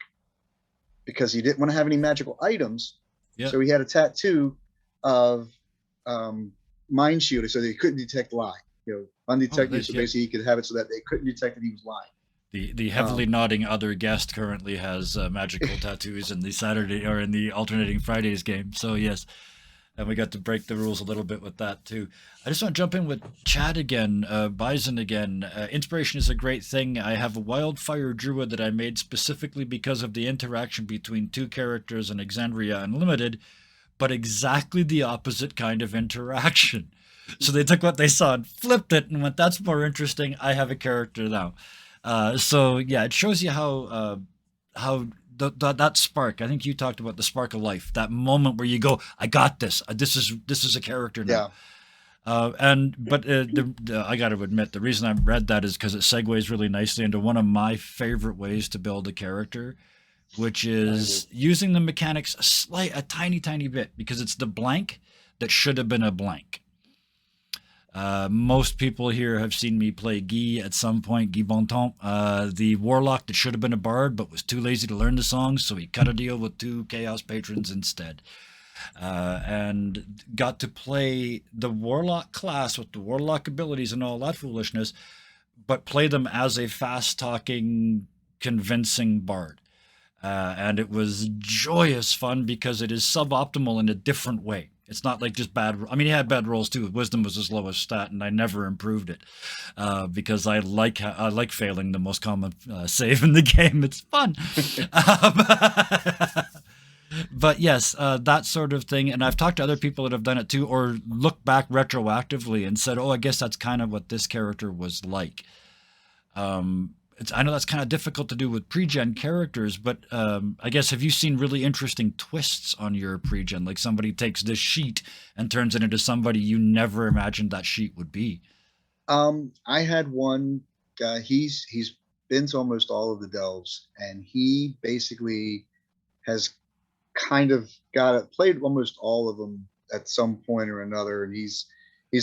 because he didn't want to have any magical items. So he had a tattoo of mind shielding so that he couldn't detect lie. Undetected. So basically he could have it so that they couldn't detect that he was lying. The heavily nodding other guest currently has magical tattoos in the Saturday or in the alternating Fridays game. So yes. And we got to break the rules a little bit with that too. I just want to jump in with Chad again, Bison again. Inspiration is a great thing. I have a wildfire druid that I made specifically because of the interaction between two characters in Exandria Unlimited, but exactly the opposite kind of interaction. So they took what they saw and flipped it and went, that's more interesting. I have a character now. So yeah, it shows you how that spark. I think you talked about the spark of life, that moment where you go, I got this. This is a character now. But I got to admit, the reason I read that is because it segues really nicely into one of my favorite ways to build a character, which is using the mechanics a tiny bit, because it's the blank that should have been a blank. Most people here have seen me play Guy at some point, Guy Bontemps, the warlock that should have been a bard but was too lazy to learn the songs, so he cut a deal with 2 chaos patrons instead. And got to play the warlock class with the warlock abilities and all that foolishness, but play them as a fast-talking, convincing bard. And it was joyous fun because it is suboptimal in a different way. It's not like just bad. I mean, he had bad rolls too. Wisdom was his lowest stat, and I never improved it because I like failing the most common save in the game. It's fun. But yes, that sort of thing. And I've talked to other people that have done it too, or looked back retroactively and said, "Oh, I guess that's kind of what this character was like." I know that's kind of difficult to do with pre-gen characters, but I guess have you seen really interesting twists on your pre-gen? Like somebody takes this sheet and turns it into somebody you never imagined that sheet would be. I had one guy. He's been to almost all of the delves, and he basically has kind of played almost all of them at some point or another. And he's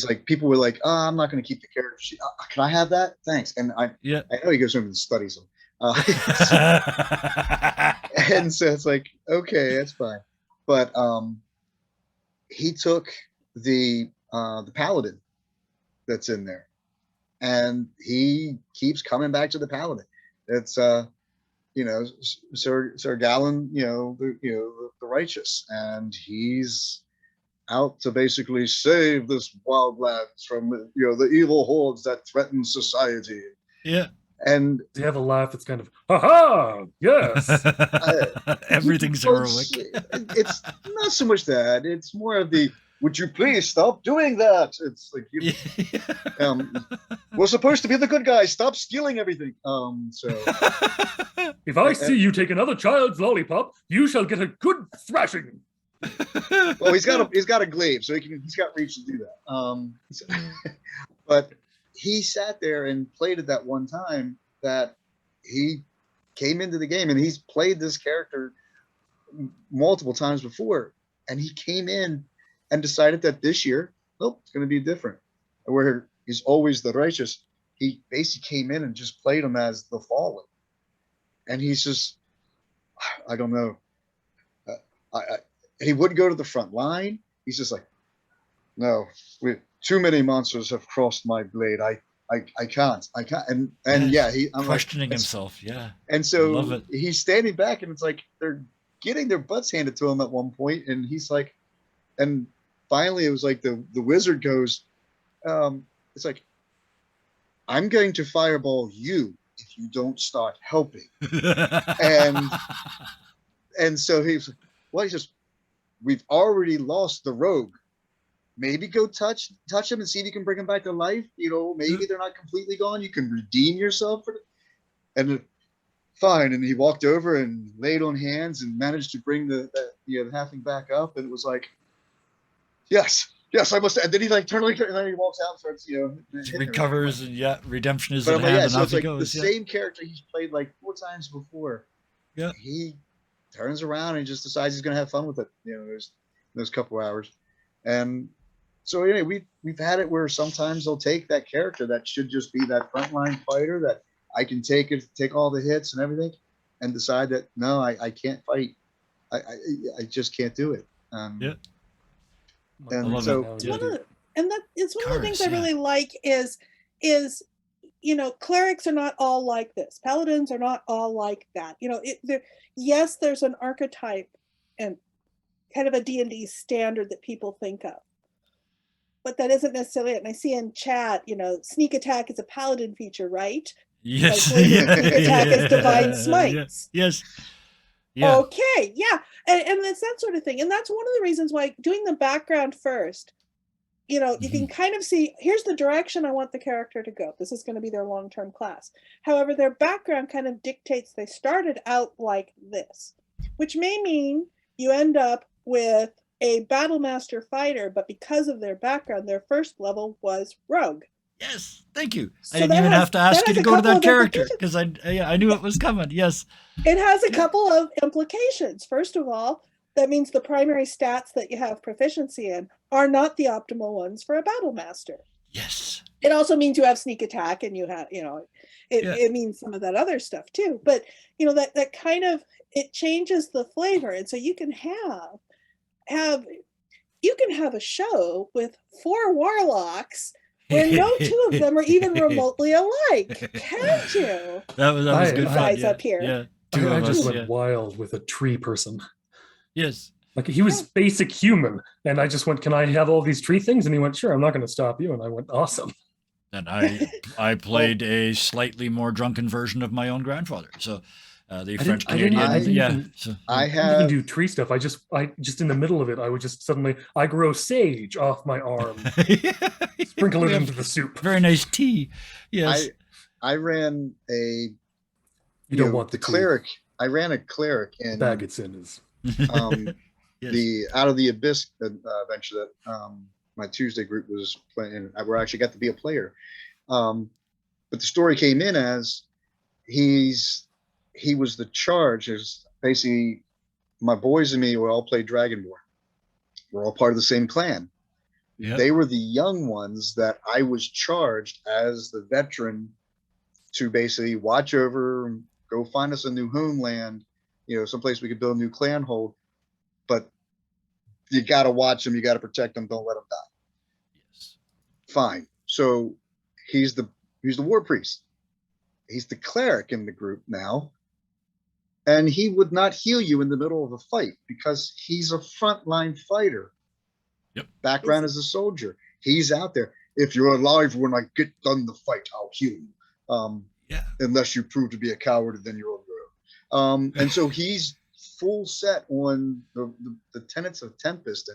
like, people were like, "Oh, I'm not going to keep the character sheet. Can I have that? Thanks." And I know he goes home and studies them. And so it's like, okay, that's fine. But he took the paladin that's in there, and he keeps coming back to the paladin. It's Sir Galen, the righteous, and he's out to basically save this wildlands from the evil hordes that threaten society. Yeah. And they have a laugh that's kind of, ha, yes. Everything's heroic. It's not so much that. It's more of the, would you please stop doing that? It's like, we're supposed to be the good guys. Stop stealing everything. If I see you take another child's lollipop, you shall get a good thrashing. Well, he's got a glaive, so he's got reach to do that. But he sat there and played it that one time that he came into the game, and he's played this character multiple times before, and he came in and decided that this year, it's going to be different. Where he's always the righteous, he basically came in and just played him as the fallen, and he's just, I don't know. He wouldn't go to the front line. He's just like, no, too many monsters have crossed my blade. I can't. And I'm questioning himself. Yeah. And so he's standing back, and it's like they're getting their butts handed to him at one point, and he's like, and finally it was like the wizard goes, it's like, I'm going to fireball you if you don't start helping. and so he's just, we've already lost the rogue. Maybe go touch him and see if you can bring him back to life. Maybe they're not completely gone. You can redeem yourself for it. And fine. And he walked over and laid on hands and managed to bring the halfling back up. And it was like, yes, I must. And then he turned, and then he walks out and starts, recovers, and redemption is in hand, and so off it's he like goes. The same character he's played 4 times before. Yeah. He turns around and just decides he's going to have fun with it. Those couple hours, and so anyway, we've had it where sometimes they'll take that character that should just be that frontline fighter that I can take all the hits and everything, and decide that no, I can't fight. I just can't do it. Yeah. And so it's one of the things I really like is clerics are not all like this. Paladins are not all like that. Yes, there's an archetype and kind of a D&D standard that people think of, but that isn't necessarily it. And I see in chat, sneak attack is a paladin feature, right? Yes. Sneak attack is divine smites. Yes. Yeah. Okay. Yeah. And it's that sort of thing. And that's one of the reasons why doing the background first, you can kind of see, here's the direction I want the character to go. This is going to be their long-term class. However, their background kind of dictates they started out like this, which may mean you end up with a battlemaster fighter, but because of their background, their first level was rogue. Yes, thank you. So I didn't even have to ask you to go to that character because I knew it was coming. Yes. It has a couple of implications. First of all, that means the primary stats that you have proficiency in are not the optimal ones for a battlemaster. Yes. It also means you have sneak attack, and you have, it means some of that other stuff too. But that kind of, it changes the flavor, and so you can have a show with 4 warlocks where no 2 of them are even remotely alike, can't you? That was good fun. Guys up here. Yeah. I just went wild with a tree person. Yes. He was basic human, and I just went, "Can I have all these tree things?" And he went, "Sure, I'm not going to stop you." And I went, "Awesome." And I played a slightly more drunken version of my own grandfather. So the French Canadian, I didn't do tree stuff. I just in the middle of it, I would just suddenly I grow sage off my arm, sprinkle it into the soup. Very nice tea. Yes. I ran a You don't want the cleric. I ran a cleric The in bag it's in is Yes. the Out of the Abyss adventure that my Tuesday group was playing, where I actually got to be a player. But the story came in as he was the charge. Is basically my boys and me. We all played Dragonborn. We're all part of the same clan. Yep. They were the young ones that I was charged as the veteran to basically watch over, go find us a new homeland, someplace we could build a new clan hold. But you got to watch them. You got to protect them. Don't let them die. Yes. Fine. So he's the war priest. He's the cleric in the group now. And he would not heal you in the middle of a fight because he's a frontline fighter. Yep. Background as a soldier. He's out there. If you're alive when I get done the fight, I'll heal you. Unless you prove to be a coward, then you're on your own. And so he's full set on the tenets of Tempest.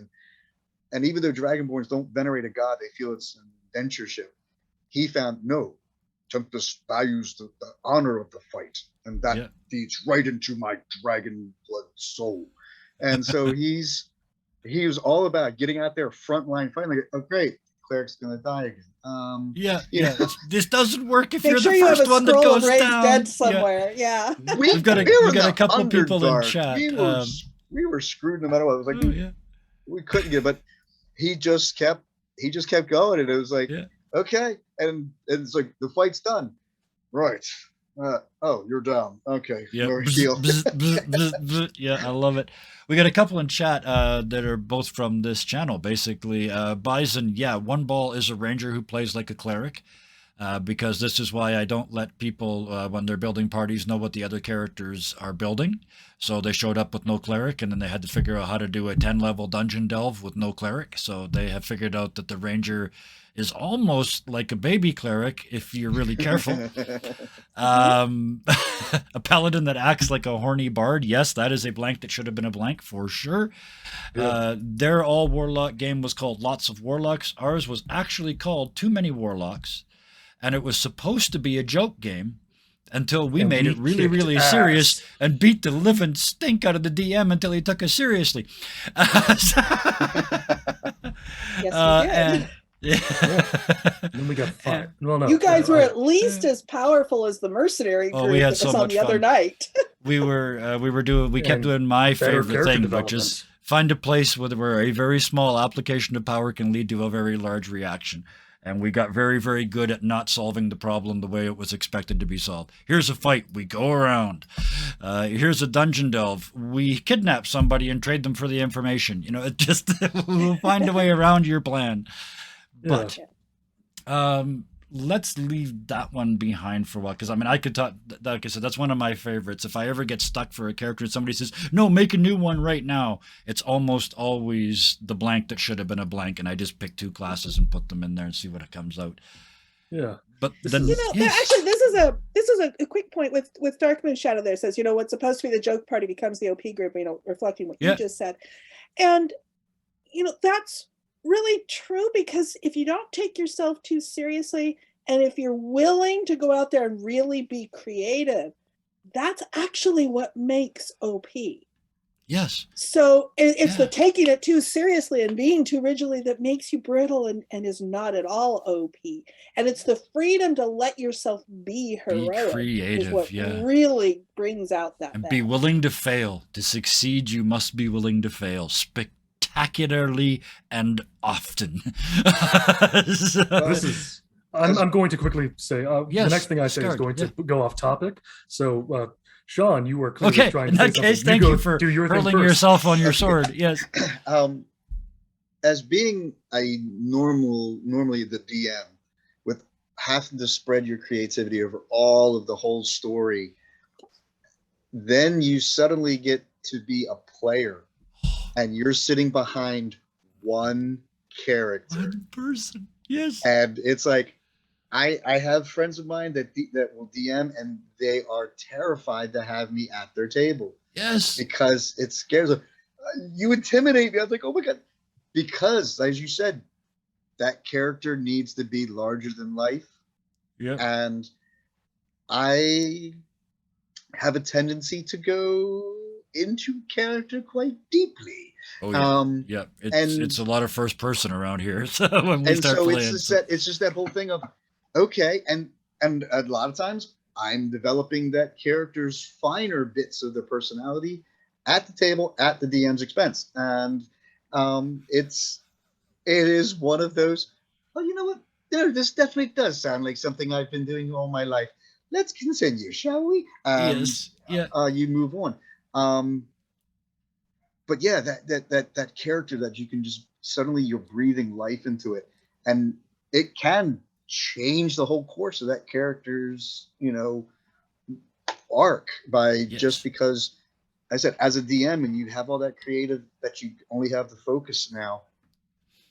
And even though Dragonborns don't venerate a god, they feel it's an adventureship. He found, no, Tempest values the honor of the fight. And that feeds right into my dragon blood soul. And so he was all about getting out there, frontline fighting. Like, oh, great, cleric's gonna die again. This doesn't work if Make you're sure the you have first a one that scroll goes of Raised down. Dead somewhere. Yeah. We've got a couple people in chat. We were screwed no matter what. It was like we couldn't get, but he just kept going, and it was like, okay, and it's like the fight's done, right? Oh, you're down. Okay. Yeah. No heal. Yeah, I love it. We got a couple in chat that are both from this channel, basically. Bison, one ball is a ranger who plays like a cleric, because this is why I don't let people, when they're building parties, know what the other characters are building. So they showed up with no cleric, and then they had to figure out how to do a 10-level dungeon delve with no cleric. So they have figured out that the ranger is almost like a baby cleric if you're really careful. A paladin that acts like a horny bard. Yes, that is a blank that should have been a blank for sure. Their all warlock game was called Lots of Warlocks. Ours was actually called Too Many Warlocks, and it was supposed to be a joke game until we made it really, really serious and beat the living stink out of the DM until he took us seriously. Yes, we did. Then we got fired. Well, no, you guys were at least as powerful as the mercenary group we had that so was on much the other fun. night. We kept doing my favorite thing, which is find a place where a very small application of power can lead to a very large reaction. And we got very, very good at not solving the problem the way it was expected to be solved. Here's a fight. We go around. Here's a dungeon delve. We kidnap somebody and trade them for the information. It just, we'll find a way around your plan. But let's leave that one behind for a while. Because, I could talk, like I said, that's one of my favorites. If I ever get stuck for a character and somebody says, no, make a new one right now, it's almost always the blank that should have been a blank. And I just pick 2 classes and put them in there and see what comes out. Yeah. But then, actually, this is a quick point with Darkmoon Shadow there. It says, what's supposed to be the joke party becomes the OP group, reflecting what you just said. And, that's really true, because if you don't take yourself too seriously, and if you're willing to go out there and really be creative, that's actually what makes OP. Yes. So it's the taking it too seriously and being too rigidly that makes you brittle and is not at all OP. And it's the freedom to let yourself be heroic, creative, is what really brings out that. And be willing to fail. To succeed, you must be willing to fail. Spectacularly and often. I'm going to quickly say the next thing I say is going to go off topic. So Sean, you were clearly trying to say something. Case, thank you for hurling yourself on your sword. Yes. As being normally the DM, with having to spread your creativity over all of the whole story, then you suddenly get to be a player. And you're sitting behind one character. One person. Yes. And it's like, I have friends of mine that will DM, and they are terrified to have me at their table. Yes. Because it scares them. You intimidate me. I was like, oh my God. Because, as you said, that character needs to be larger than life. Yeah. And I have a tendency to go into character quite deeply. Oh yeah, yeah. And It's a lot of first person around here. So when we start so playing, it's just that whole thing of okay, and a lot of times I'm developing that character's finer bits of their personality at the table at the DM's expense, and it is one of those. Oh, you know what? This definitely does sound like something I've been doing all my life. Let's continue, shall we? yes, yeah, You move on. But yeah, that character that you can just suddenly you're breathing life into it, and it can change the whole course of that character's arc by just because I said as a DM and you have all that creative that you only have the focus now,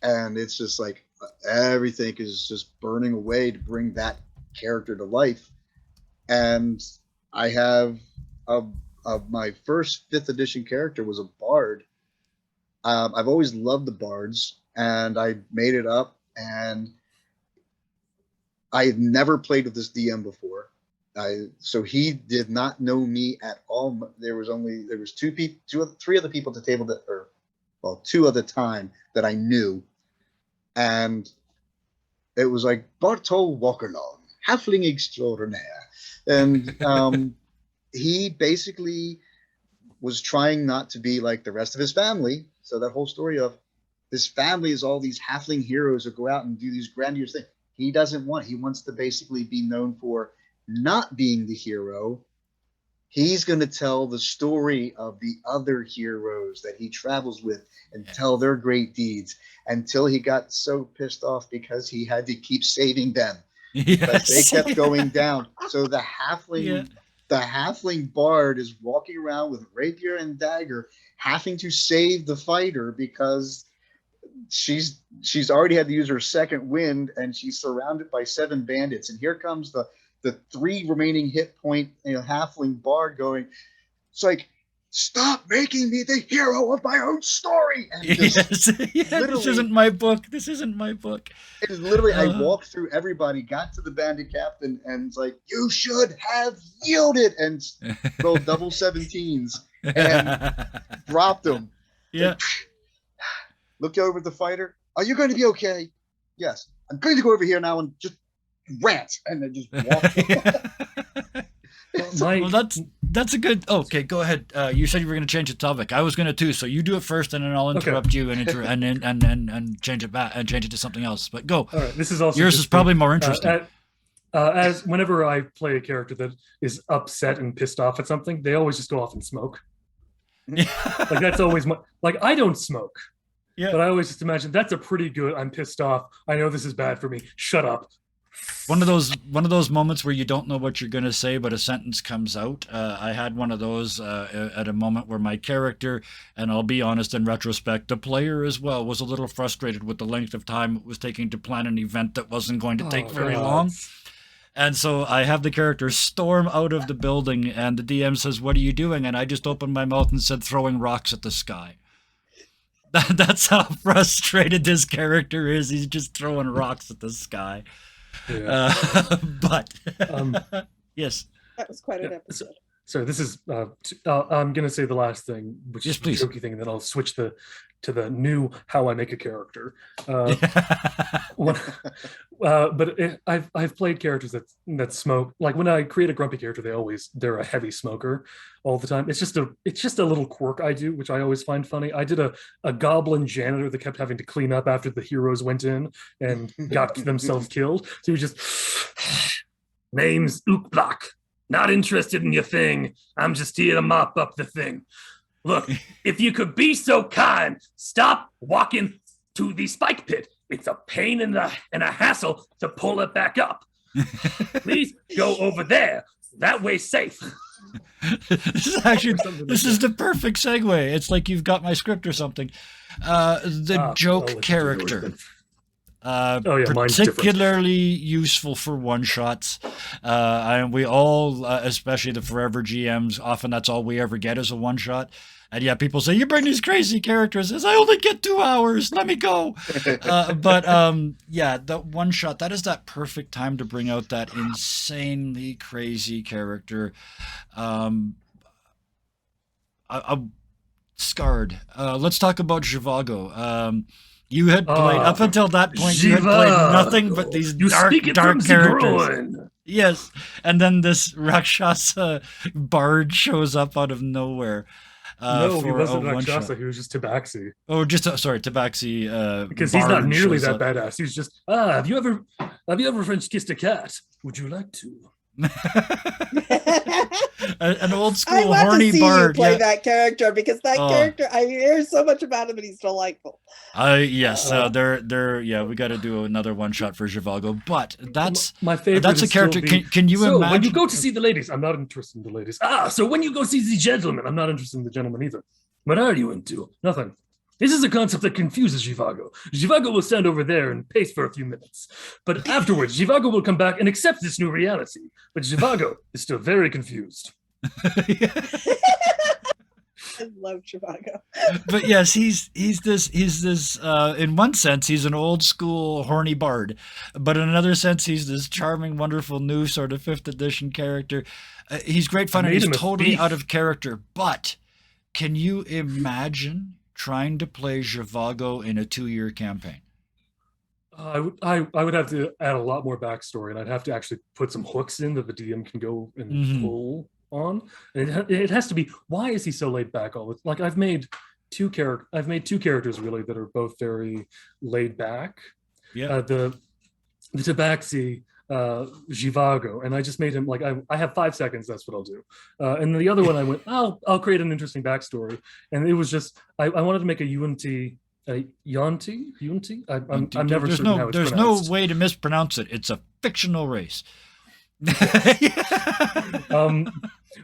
and it's just like everything is just burning away to bring that character to life. And I have my first 5th edition character was a bard. I've always loved the bards, and I made it up, and I had never played with this DM before. So he did not know me at all. There was 3 other people at the table that, or well, 2 at the time that I knew, and it was like Bartol Walkerlong, halfling extraordinaire, and he basically was trying not to be like the rest of his family. So that whole story of his family is all these halfling heroes who go out and do these grandiose things. He wants to basically be known for not being the hero. He's going to tell the story of the other heroes that he travels with and tell their great deeds until he got so pissed off because he had to keep saving them. Because they kept going down. So the halfling bard is walking around with rapier and dagger, having to save the fighter because she's already had to use her second wind, and she's surrounded by 7 bandits. And here comes the 3 remaining hit point halfling bard going, it's like, stop making me the hero of my own story. And this isn't my book. This isn't my book. It is literally, I walked through everybody, got to the bandit captain, and it's like, you should have yielded, and rolled double 17s and dropped them. Yeah. Like, looked over at the fighter. Are you going to be okay? Yes. I'm going to go over here now and just rant, and then just walk. Well, that's a good. Okay, go ahead. You said you were going to change the topic. I was going to too. So you do it first, and then I'll interrupt you and change it back and change it to something else. But go. All right. This is also yours is probably more interesting. As whenever I play a character that is upset and pissed off at something, they always just go off and smoke. Like that's always I don't smoke. Yeah. But I always just imagine that's a pretty good. I'm pissed off. I know this is bad for me. Shut up. One of those moments where you don't know what you're going to say, but a sentence comes out. I had one of those at a moment where my character, and I'll be honest, in retrospect, the player as well, was a little frustrated with the length of time it was taking to plan an event that wasn't going to take very long. And so I have the character storm out of the building, and the DM says, "What are you doing?" And I just opened my mouth and said, "Throwing rocks at the sky." That's how frustrated this character is. He's just throwing rocks at the sky. Yeah. But yes, that was quite an episode. So this is I'm gonna say the last thing, which is the jokey thing, and then I'll switch to the new how I make a character. I've played characters that smoke. Like when I create a grumpy character, they're a heavy smoker all the time. It's just a little quirk I do, which I always find funny. I did a goblin janitor that kept having to clean up after the heroes went in and got themselves killed. So he was just name's Ookblock. Not interested in your thing. I'm just here to mop up the thing. Look, if you could be so kind, stop walking to the spike pit. It's a pain and a hassle to pull it back up. Please go over there. That way safe. This is the perfect segue. It's like you've got my script or something. The joke character. Oh yeah, mine's different. Particularly useful for one shots. And we all, especially the forever GMs, often that's all we ever get is a one shot. And yeah, people say, you bring these crazy characters. I only get 2 hours. Let me go. Yeah, that one shot, that is that perfect time to bring out that insanely crazy character. I'm scarred. Let's talk about Zhivago. You had played up until that point. You had played nothing but these dark characters. Yes, and then this Rakshasa bard shows up out of nowhere. No, he wasn't Rakshasa. He was just Tabaxi. Oh, just sorry, Tabaxi. Because he's not nearly that badass. He's just have you ever French kissed a cat? Would you like to? An old school I want horny to see bard. You play that character because that character, I hear so much about him and he's delightful. Yes, yeah, we got to do another one shot for Zhivago, but that's my favorite. That's a character. Can you imagine? When you go to see the ladies, I'm not interested in the ladies. So when you go see the gentlemen, I'm not interested in the gentlemen either. What are you into? Nothing. This is a concept that confuses Zhivago. Zhivago will stand over there and pace for a few minutes. But afterwards, Zhivago will come back and accept this new reality. But Zhivago is still very confused. I love Zhivago. But yes, he's this in one sense he's an old school horny bard, but in another sense he's this charming, wonderful new sort of 5th edition character. He's great fun and he's totally out of character. But can you imagine trying to play Zhivago in a 2-year campaign? I would have to add a lot more backstory, and I'd have to actually put some hooks in that the DM can go and pull on. And it has to be, why is he so laid back all the like I've made two characters really that are both very laid back. Yeah. The Tabaxi Zhivago, and I just made him like I have 5 seconds, that's what I'll do. And the other one I went, I'll create an interesting backstory. And it was just I wanted to make a Yunti. Yunti? I'm never certain how it's pronounced. There's no way to mispronounce it. It's a fictional race.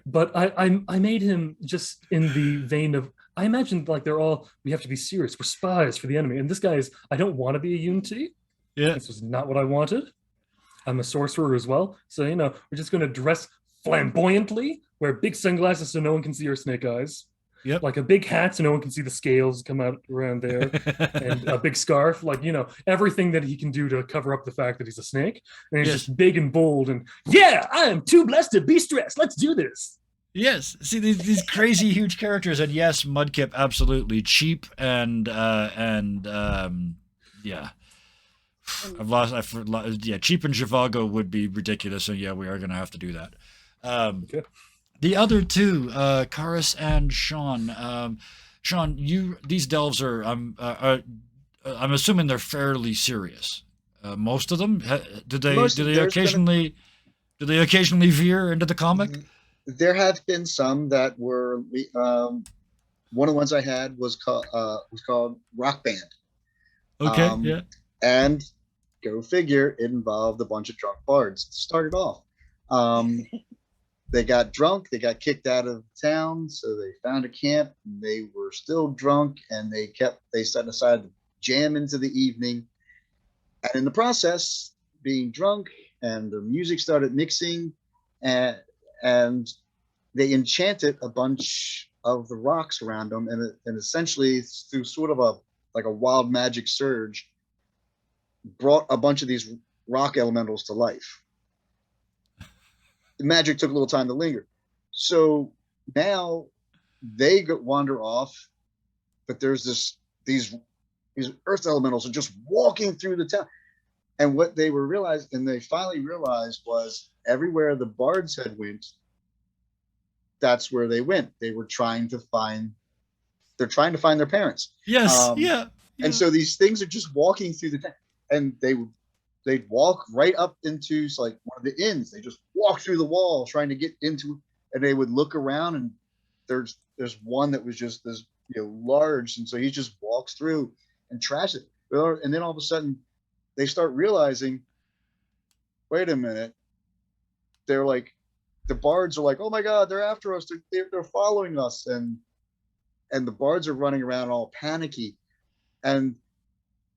But I made him just in the vein of, I imagined like we have to be serious. We're spies for the enemy. And this guy is, I don't want to be a Yunti. Yeah. This was not what I wanted. I'm a sorcerer as well. So, we're just going to dress flamboyantly, wear big sunglasses so no one can see our snake eyes. Yep. Like a big hat so no one can see the scales come out around there, and a big scarf, like, everything that he can do to cover up the fact that he's a snake. And he's just big and bold and, yeah, I am too blessed to be stressed. Let's do this. Yes. See these crazy huge characters, and yes, Mudkip absolutely cheap and yeah. Cheap and Zhivago would be ridiculous, so yeah, we are going to have to do that. Okay. The other two, Karis and Sean. Sean, these delves are I'm assuming they're fairly serious. Most of them, do they occasionally veer into the comic? There have been some that were. One of the ones I had was called Rock Band. Okay, yeah. And go figure, it involved a bunch of drunk bards to start it off. They got drunk, they got kicked out of town, so they found a camp, and they were still drunk, and they set aside to jam into the evening. And in the process, being drunk, and the music started mixing, and they enchanted a bunch of the rocks around them, and essentially through sort of a wild magic surge, brought a bunch of these rock elementals to life. The magic took a little time to linger. So now they wander off, but there's these earth elementals are just walking through the town. And what they finally realized was everywhere the bards had went, that's where they went. They were trying to find their parents. Yes. Yeah. And so these things are just walking through the town, and they'd walk right up into like one of the inns. They just walk through the wall trying to get into, and they would look around, and there's one that was just this large, and so he just walks through and trash it. And then all of a sudden they start realizing, wait a minute, they're like, the bards are like, oh my god, they're after us, they're following us, and the bards are running around all panicky, and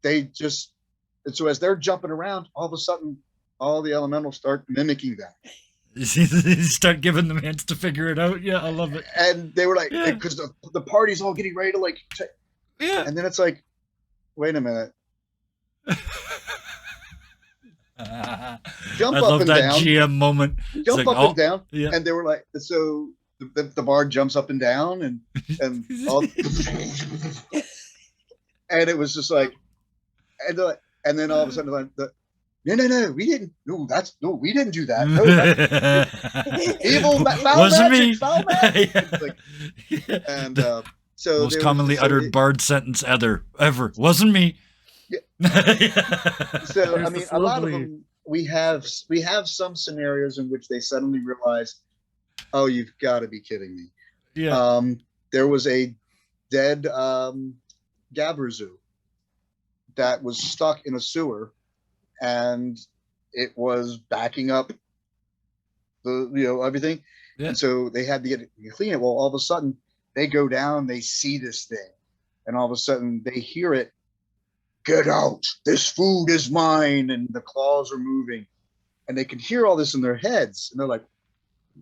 they just And so as they're jumping around, all of a sudden, all the elementals start mimicking them. Start giving them hints to figure it out. Yeah, I love it. And they were like, Yeah. because the party's all getting ready to like, Yeah. and then it's like, wait a minute. Jump I up love and that down. GM moment. It's Jump like, up and down. Yeah. And they were like, so the bar jumps up and down and all, and it was just like, and then all of a sudden, like, no, we didn't. No, we didn't do that. No, that's evil, foul Wasn't magic, me. foul magic. Yeah. Like, and so most commonly uttered bard sentence ever. Wasn't me. Yeah. So There's I mean, this a lot of lovely- them we have some scenarios in which they suddenly realize, oh, you've got to be kidding me. Yeah. There was a dead Gabarzoo that was stuck in a sewer, and it was backing up everything. Yeah. And so they had to get it clean it. Well, all of a sudden they go down, they see this thing, and all of a sudden they hear it. Get out! This food is mine, and the claws are moving, and they can hear all this in their heads, and they're like,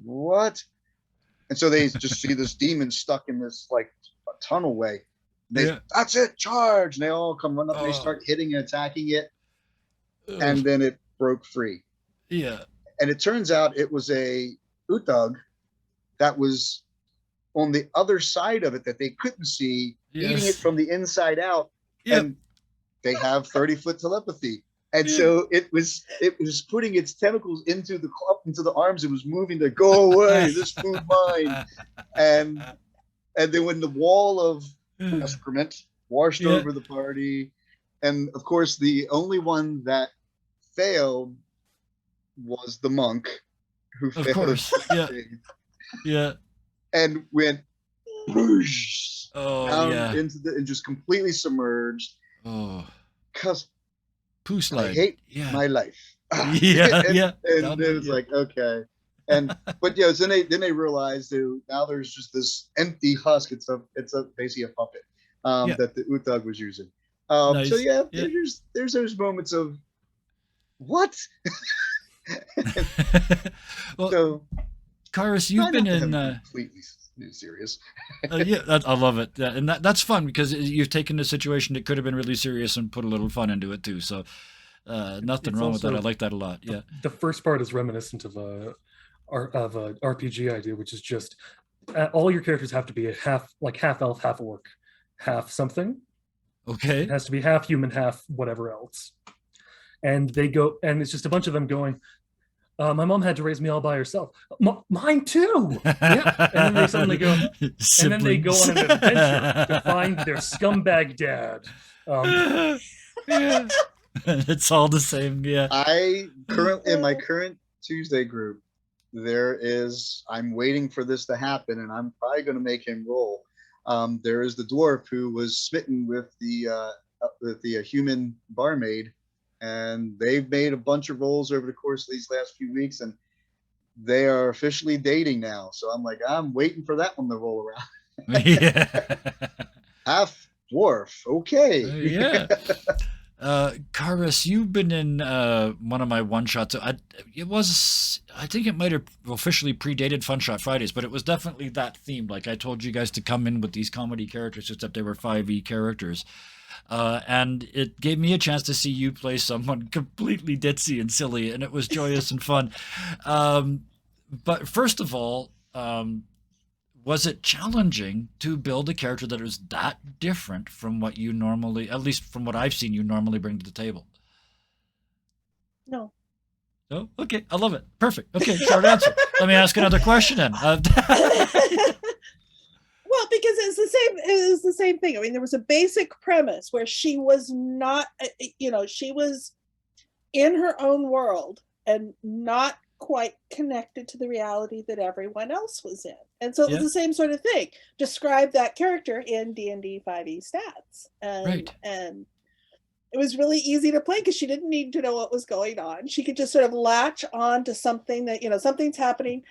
"What?" And so they just see this demon stuck in this like a tunnel way. That's it, charge! And they all come run up and they start hitting and attacking it, and then it broke free. Yeah. And it turns out it was a Utag that was on the other side of it that they couldn't see, eating it from the inside out. Yep. And they have 30-foot telepathy. And so it was putting its tentacles into the arms. It was moving to go away. This food mine. And then when the wall of excrement washed over the party, and of course the only one that failed was the monk, who Of failed. course. Yeah. Yeah. And went whoosh, down into and just completely submerged. Oh. Because Poo slide. I hate my life. Yeah. And it was like, okay. And but so then they realized now there's just this empty husk. It's basically a puppet that the Utag was using. Nice. So there's those moments of what? Well, so Karis, you've been in completely serious. I love it. Yeah, and that's fun because you've taken a situation that could have been really serious and put a little fun into it too. So nothing wrong with that. I like that a lot. Yeah. The first part is reminiscent of a RPG idea, which is just all your characters have to be half elf, half orc, half something. Okay. It has to be half human, half whatever else. And they go, and it's just a bunch of them going, my mom had to raise me all by herself. Mine too. Yeah. And then they suddenly go, Siblings. and then they go on an adventure to find their scumbag dad. Yeah. It's all the same. Yeah. In my current Tuesday group, I'm waiting for this to happen, and I'm probably going to make him roll. There is the dwarf who was smitten with the human barmaid, and they've made a bunch of rolls over the course of these last few weeks, and they are officially dating now. So I'm like, I'm waiting for that one to roll around. Yeah. Half dwarf, okay. Yeah. Karis, you've been in one of my one shots. I think it might have officially predated Fun Shot Fridays, but it was definitely that theme. Like I told you guys to come in with these comedy characters, except they were 5e characters. And it gave me a chance to see you play someone completely ditzy and silly, and it was joyous and fun. But first of all, was it challenging to build a character that was that different from what you normally, at least from what I've seen you normally bring to the table? No. Oh, okay. I love it. Perfect. Okay, short answer. Let me ask another question then. Well, because it's the same thing. I mean, there was a basic premise where she was not, she was in her own world and not quite connected to the reality that everyone else was in. And so it was the same sort of thing. Describe that character in D&D 5e stats. And it was really easy to play because she didn't need to know what was going on. She could just sort of latch on to something that, something's happening.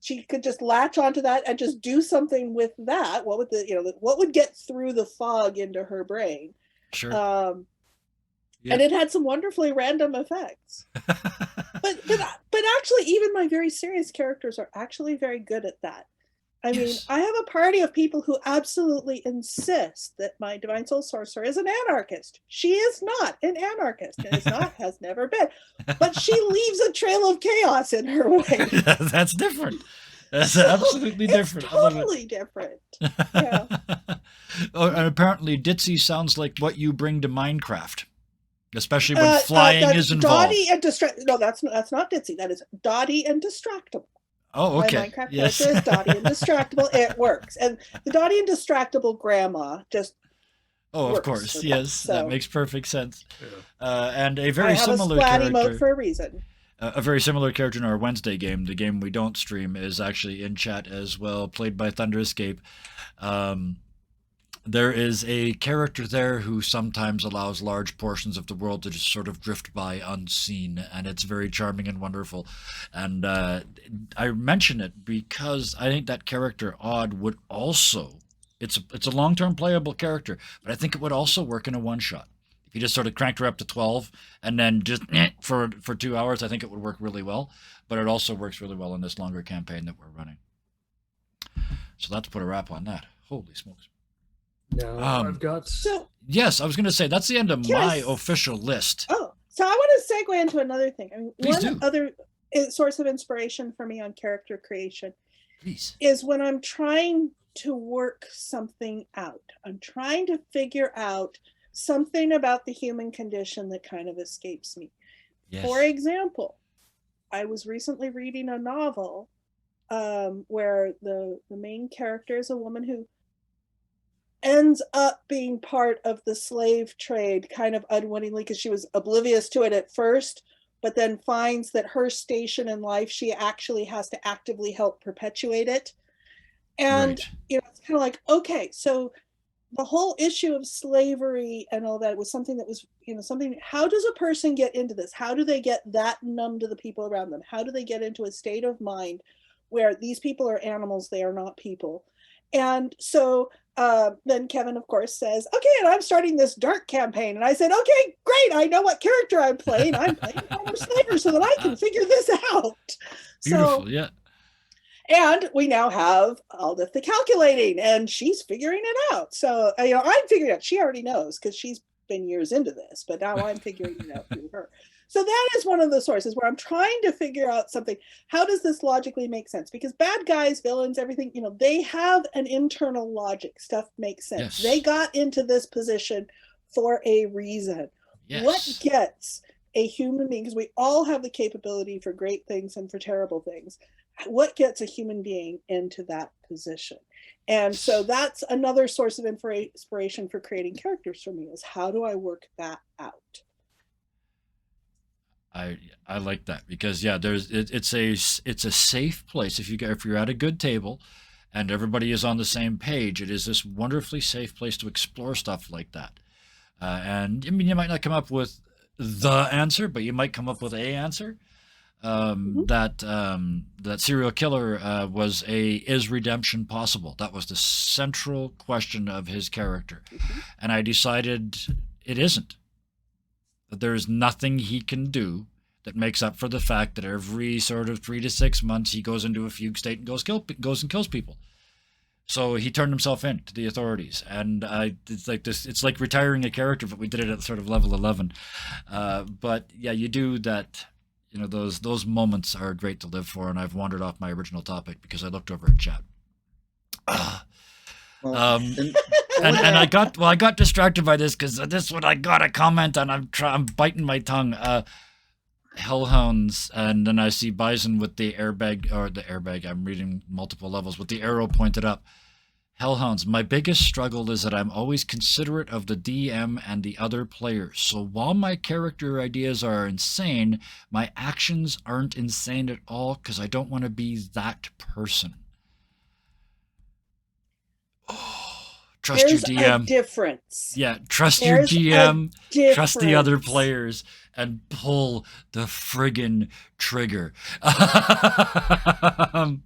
She could just latch onto that and just do something with that. What would get through the fog into her brain? Sure. And it had some wonderfully random effects. But actually, even my very serious characters are actually very good at that. I mean, I have a party of people who absolutely insist that my Divine Soul Sorcerer is an anarchist. She is not an anarchist, and is not, has never been. But she leaves a trail of chaos in her way. That's different. That's absolutely different. Totally different. Yeah. Oh, and apparently Ditzy sounds like what you bring to Minecraft, especially when flying is involved. Dottie and No, that's not Ditzy. That is Dottie and Distractible. Oh, okay. My Minecraft character is Dottie and Distractible. It works. And the Dottie and Distractible grandma just of course. Yes, so that makes perfect sense. Yeah. And a very similar character. Mode for a reason. A very similar character in our Wednesday game, the game we don't stream, is actually in chat as well, played by Thunder Escape. There is a character there who sometimes allows large portions of the world to just sort of drift by unseen, and it's very charming and wonderful. And I mention it because I think that character, Odd, would also... It's a long-term playable character, but I think it would also work in a one-shot. If you just sort of cranked her up to 12 and then just for 2 hours, I think it would work really well. But it also works really well in this longer campaign that we're running. So that's put a wrap on that. Holy smokes. No, I've got... Yes, I was going to say, that's the end of my official list. Oh, so I want to segue into another thing. I mean, one other source of inspiration for me on character creation is when I'm trying to work something out. I'm trying to figure out something about the human condition that kind of escapes me. Yes. For example, I was recently reading a novel where the main character is a woman who ends up being part of the slave trade kind of unwittingly, because she was oblivious to it at first, but then finds that her station in life, she actually has to actively help perpetuate it. And it's kind of like, okay, so the whole issue of slavery and all that was something that was, something, how does a person get into this? How do they get that numb to the people around them? How do they get into a state of mind where these people are animals, they are not people? And so then Kevin, of course, says, okay, and I'm starting this dark campaign. And I said, okay, great. I know what character I'm playing. I'm playing former slaver so that I can figure this out. Beautiful, yeah. And we now have Aldith the Calculating, and she's figuring it out. So, I'm figuring it out. She already knows because she's been years into this, but now I'm figuring it out through her. So that is one of the sources where I'm trying to figure out something. How does this logically make sense? Because bad guys, villains, everything, they have an internal logic. Stuff makes sense. Yes. They got into this position for a reason. Yes. What gets a human being, because we all have the capability for great things and for terrible things, what gets a human being into that position? And so that's another source of inspiration for creating characters for me, is how do I work that out? I like that, because it's a safe place. If you're at a good table and everybody is on the same page, it is this wonderfully safe place to explore stuff like that. And I mean, you might not come up with the answer, but you might come up with a answer. That serial killer is redemption possible? That was the central question of his character. And I decided it isn't. That there's nothing he can do that makes up for the fact that every sort of 3 to 6 months he goes into a fugue state and goes and kills people. So he turned himself in to the authorities, and it's like this. It's like retiring a character, but we did it at sort of level 11. But yeah, you do that. Those moments are great to live for, and I've wandered off my original topic because I looked over at chat. And I got distracted by this because this one I got a comment and I'm biting my tongue. Hellhounds, and then I see Bison with the airbag. I'm reading multiple levels with the arrow pointed up. Hellhounds, my biggest struggle is that I'm always considerate of the DM and the other players. So while my character ideas are insane, my actions aren't insane at all because I don't want to be that person. Oh, Trust There's your DM. a difference. Yeah, trust There's your GM, trust the other difference. players, and pull the friggin' trigger. But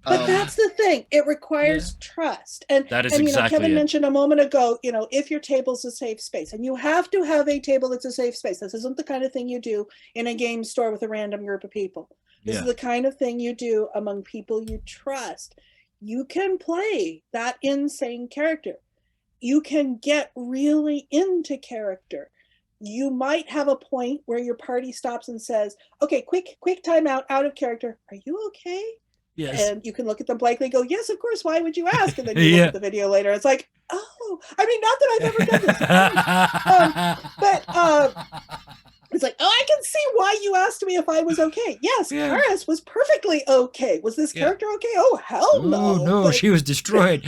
that's the thing. It requires trust. That is and exactly Kevin it. mentioned a moment ago, if your table's a safe space, and you have to have a table that's a safe space. This isn't the kind of thing you do in a game store with a random group of people. This is the kind of thing you do among people you trust. You can play that insane character. You can get really into character. You might have a point where your party stops and says, okay, quick time out of character. Are you okay? Yes. And you can look at them blankly and go, yes, of course, why would you ask? And then you look at the video later. It's like, oh, I mean, not that I've ever done this. But it's like, oh, I can see why you asked me if I was okay. Yes, Karis was perfectly okay. Was this character okay? Oh, hell no. No, but she was destroyed,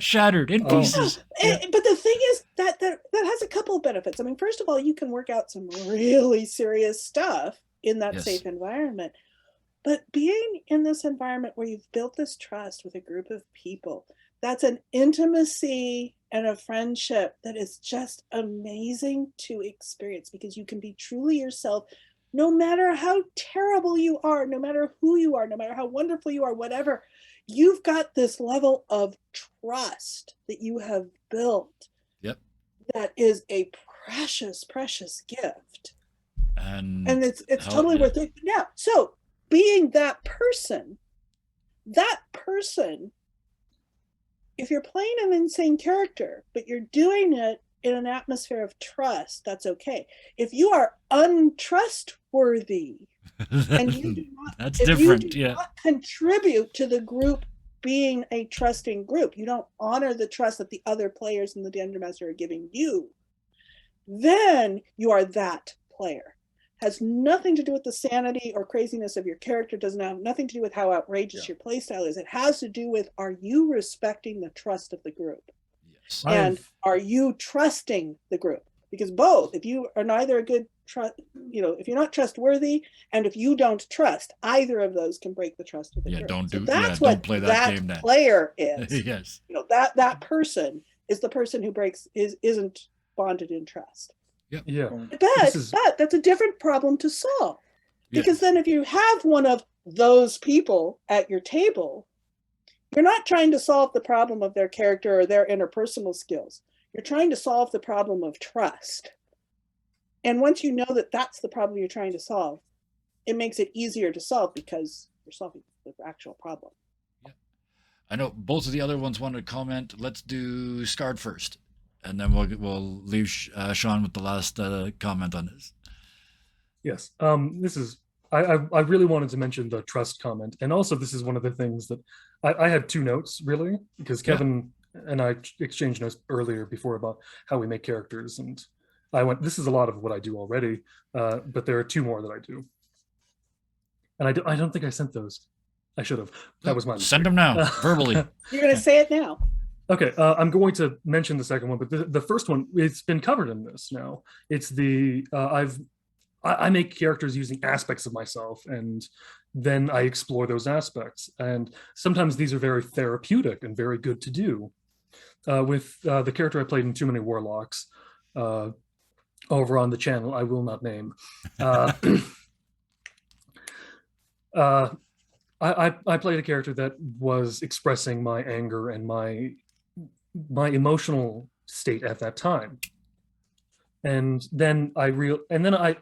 shattered in pieces. But the thing is that has a couple of benefits. I mean, first of all, you can work out some really serious stuff in that safe environment. But being in this environment where you've built this trust with a group of people, that's an intimacy and a friendship that is just amazing to experience, because you can be truly yourself no matter how terrible you are, no matter who you are, no matter how wonderful you are, whatever. You've got this level of trust that you have built. Yep. That is a precious, precious gift. And it's totally worth it. Yeah. So being that person, if you're playing an insane character, but you're doing it in an atmosphere of trust, that's okay. If you are untrustworthy and you do not contribute to the group being a trusting group, you don't honor the trust that the other players in the Dungeon Master are giving you, then you are that player. Has nothing to do with the sanity or craziness of your character, doesn't have nothing to do with how outrageous your playstyle is. It has to do with, are you respecting the trust of the group? Yes. And are you trusting the group? Because both, if you are neither a good if you're not trustworthy, and if you don't trust, either of those can break the trust of the group. Don't play that game. That player is. Yes. That person is the person who isn't bonded in trust. Yep. Yeah. But that's a different problem to solve. Because then if you have one of those people at your table, you're not trying to solve the problem of their character or their interpersonal skills. You're trying to solve the problem of trust. And once you know that that's the problem you're trying to solve, it makes it easier to solve because you're solving the actual problem. Yeah. I know both of the other ones wanted to comment. Let's do Scarred first. And then we'll leave Sean with the last comment on this. Yes, this is. I really wanted to mention the trust comment, and also this is one of the things that I had two notes really, because Kevin and I exchanged notes earlier before about how we make characters, and I went, this is a lot of what I do already, but there are two more that I do, and I don't think I sent those. I should have. That was my mistake. Send them now, verbally. You're going to say it now. Okay, I'm going to mention the second one, but the first one, it's been covered in this now. It's the, I make characters using aspects of myself, and then I explore those aspects. And sometimes these are very therapeutic and very good to do. With the character I played in Too Many Warlocks, over on the channel, I will not name. I played a character that was expressing my anger and my emotional state at that time, and then I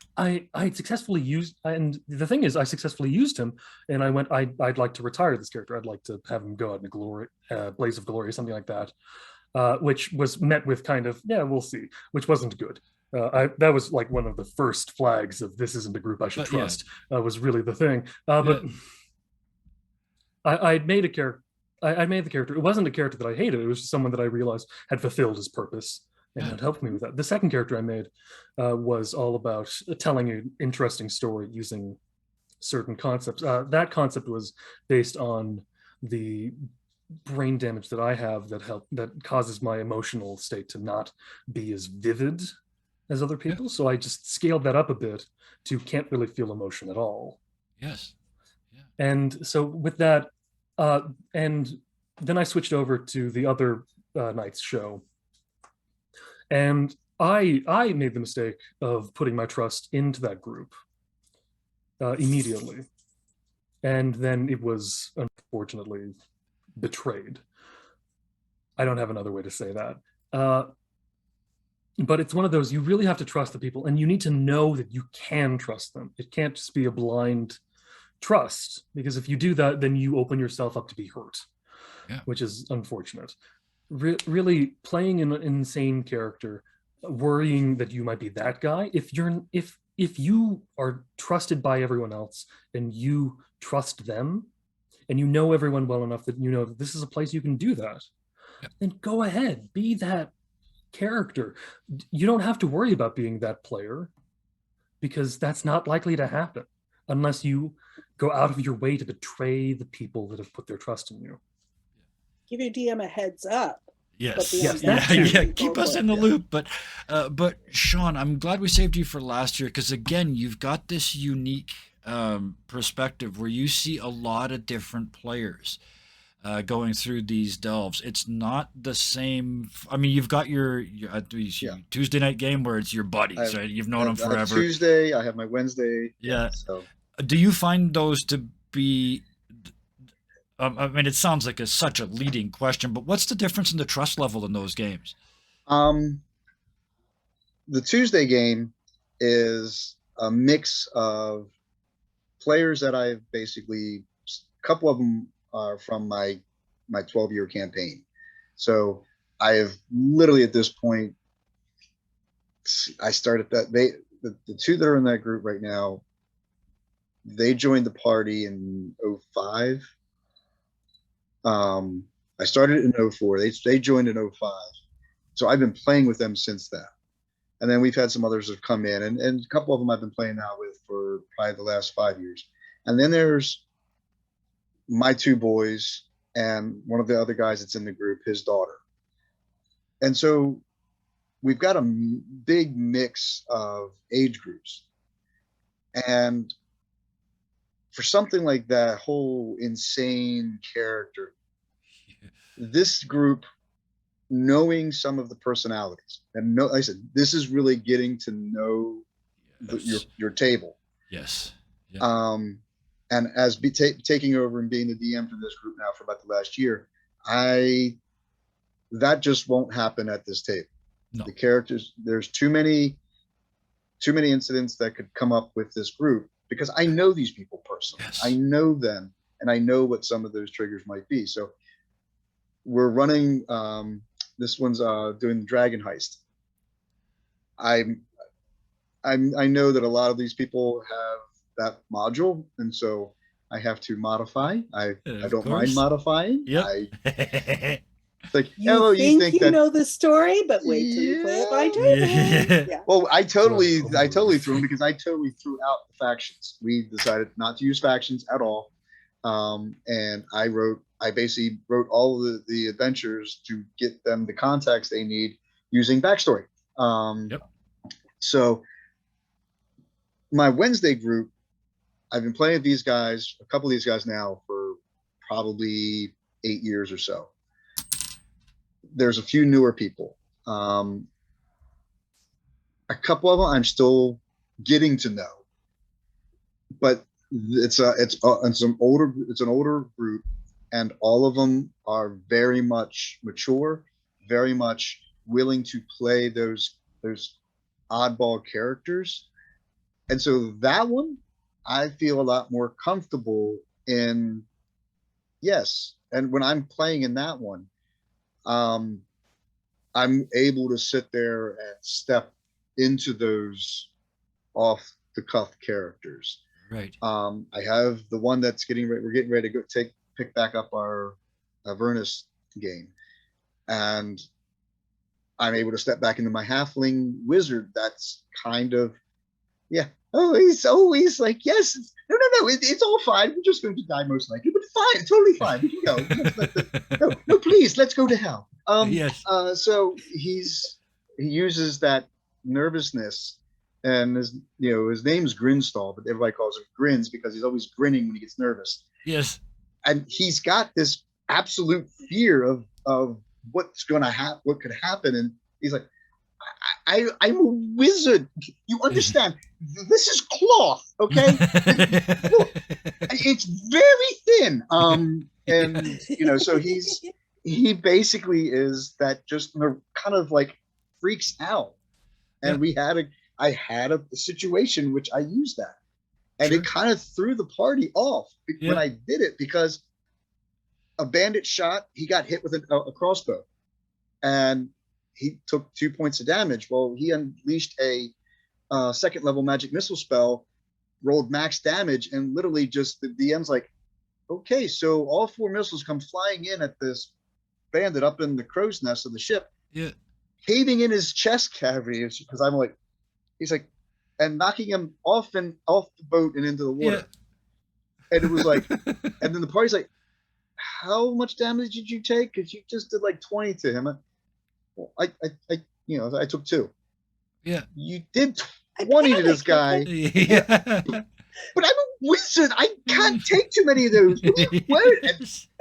successfully used, and the thing is, I successfully used him, and I went, I'd like to retire this character. I'd like to have him go out in a blaze of glory, or something like that, which was met with kind of, yeah, we'll see, which wasn't good. That was like one of the first flags of this isn't a group I should trust. Was really the thing, but. I made a character. I made the character. It wasn't a character that I hated. It was just someone that I realized had fulfilled his purpose and had helped me with that. The second character I made was all about telling an interesting story using certain concepts. That concept was based on the brain damage that I have that causes my emotional state to not be as vivid as other people. So I just scaled that up a bit to can't really feel emotion at all. Yes. And so with that, and then I switched over to the other night's show, And I made the mistake of putting my trust into that group immediately. And then it was unfortunately betrayed. I don't have another way to say that. But it's one of those, you really have to trust the people, and you need to know that you can trust them. It can't just be a blind trust, because if you do that, then you open yourself up to be hurt, which is unfortunate. Really playing an insane character, worrying that you might be that guy, if you are trusted by everyone else and you trust them and you know everyone well enough that you know that this is a place you can do that, then go ahead, be that character. You don't have to worry about being that player, because that's not likely to happen unless you go out of your way to betray the people that have put their trust in you. Give your DM a heads up. Yes. Yeah. Keep us in the loop. But Sean, I'm glad we saved you for last year, because again, you've got this unique perspective where you see a lot of different players going through these delves. It's not the same. I mean, you've got your Tuesday night game where it's your buddies, right? You've known them forever. I have Tuesday, I have my Wednesday. Yeah. So, do you find those to be? I mean, it sounds like such a leading question, but what's the difference in the trust level in those games? The Tuesday game is a mix of players that I've basically, a couple of them are from my 12-year campaign. So I have literally at this point, I started that the two that are in that group right now, they joined the party in 05. I started in 04. They joined in 05. So I've been playing with them since then. And then we've had some others that have come in, and a couple of them I've been playing now with for probably the last 5 years. And then there's my two boys and one of the other guys that's in the group, his daughter. And so we've got a big mix of age groups. And for something like that whole insane character, this group, knowing some of the personalities, and like I said, this is really getting to know your table. Yes. Yeah. And as taking over and being the DM for this group now for about the last year, that just won't happen at this table. No. The characters, there's too many incidents that could come up with this group, because I know these people personally. Yes. I know them, and I know what some of those triggers might be. So we're running, this one's doing the dragon heist. I know that a lot of these people have that module, and so I have to modify. I don't mind modifying. Yep. It's like, you think you know the story, but wait till you play it by table. Yeah. Well, I totally threw them, because I totally threw out the factions. We decided not to use factions at all, and I basically wrote all the adventures to get them the context they need using backstory. So my Wednesday group, I've been playing with these guys, a couple of these guys now, for probably 8 years or so. There's a few newer people. A couple of them I'm still getting to know, but it's an older group, and all of them are very much mature, very much willing to play those oddball characters. And so that one, I feel a lot more comfortable in. Yes. And when I'm playing in that one, I'm able to sit there and step into those off the cuff characters. Right. I have the one that's we're getting ready to go pick back up our Avernus game. And I'm able to step back into my halfling wizard. That's kind of, yeah. Oh, he's always like, yes, no, it's all fine. We're just going to die most likely, but fine, totally fine. We can go. No, please, let's go to hell. Yes. So he uses that nervousness, and his name's Grinstall, but everybody calls him Grins because he's always grinning when he gets nervous. Yes. And he's got this absolute fear of what's going to happen, what could happen, and he's like, I'm a wizard. You understand? This is cloth, okay? Look, it's very thin. And so he basically is that just kind of like freaks out. And I had a situation which I used that, and it kind of threw the party off when I did it, because a bandit shot, he got hit with a crossbow, and he took 2 points of damage. Well, he unleashed a second level magic missile spell, rolled max damage, and literally just the DM's like, okay, so all 4 missiles come flying in at this bandit up in the crow's nest of the ship, caving in his chest cavity, because I'm like, he's like, and knocking him off the boat and into the water. And it was like, and then the party's like, how much damage did you take? Because you just did like 20 to him. Well, I took 2. Yeah. You did 20 to this guy. Yeah. But I'm a wizard. I can't take too many of those.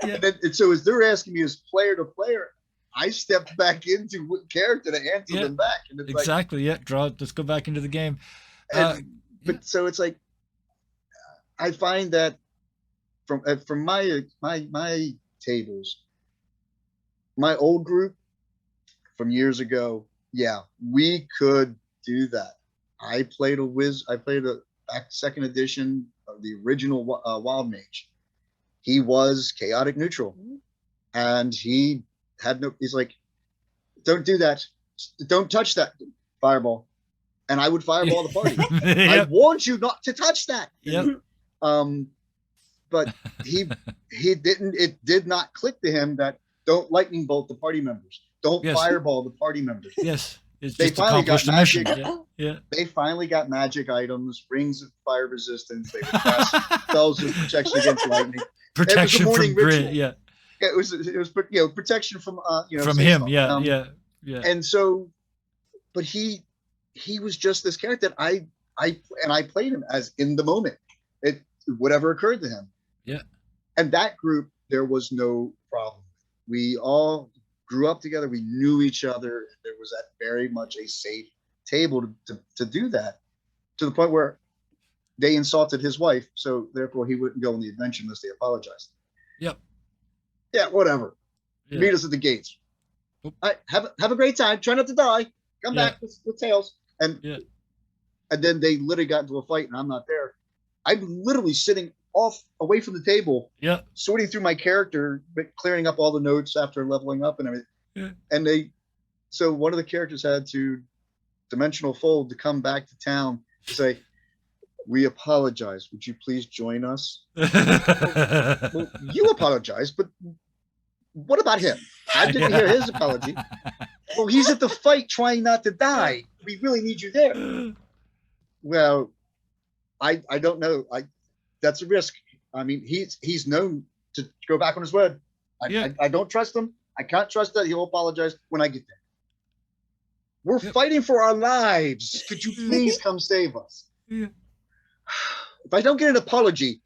And so as they're asking me as player to player, I stepped back into character to answer them back. And it's exactly. Let's go back into the game. But so it's like, I find that from my tables, my old group from years ago, we could do that. I played a second edition of the original Wild Mage. He was chaotic neutral, and he had he's like, don't do that, don't touch that fireball, and I would fireball the party. I warned you not to touch that. But he didn't. It did not click to him that don't lightning bolt the party members, don't fireball the party members. It's they just finally accomplished got the mission. magic. They finally got magic items, rings of fire resistance. They would cast spells of protection against lightning, protection from grid. It was protection from from him. And so, but he was just this character that I played him as in the moment. Whatever occurred to him. And that group, there was no problem. We all grew up together. We knew each other. There was that very much a safe table to do that, to the point where they insulted his wife, so therefore he wouldn't go on the adventure unless they apologized. Yeah, whatever. Meet us at the gates. All right, have a great time. Try not to die. Come back with tails. And then they literally got into a fight, and I'm not there. I'm literally sitting away from the table, sorting through my character, but clearing up all the notes after leveling up and everything. And so one of the characters had to dimensional fold to come back to town to say, we apologize. Would you please join us? Well, you apologize, but what about him? I didn't hear his apology. Well, he's at the fight trying not to die. We really need you there. Well, I don't know. That's a risk. I mean, he's known to go back on his word. I don't trust him. I can't trust that he'll apologize when I get there. We're fighting for our lives. Could you please come save us? If I don't get an apology,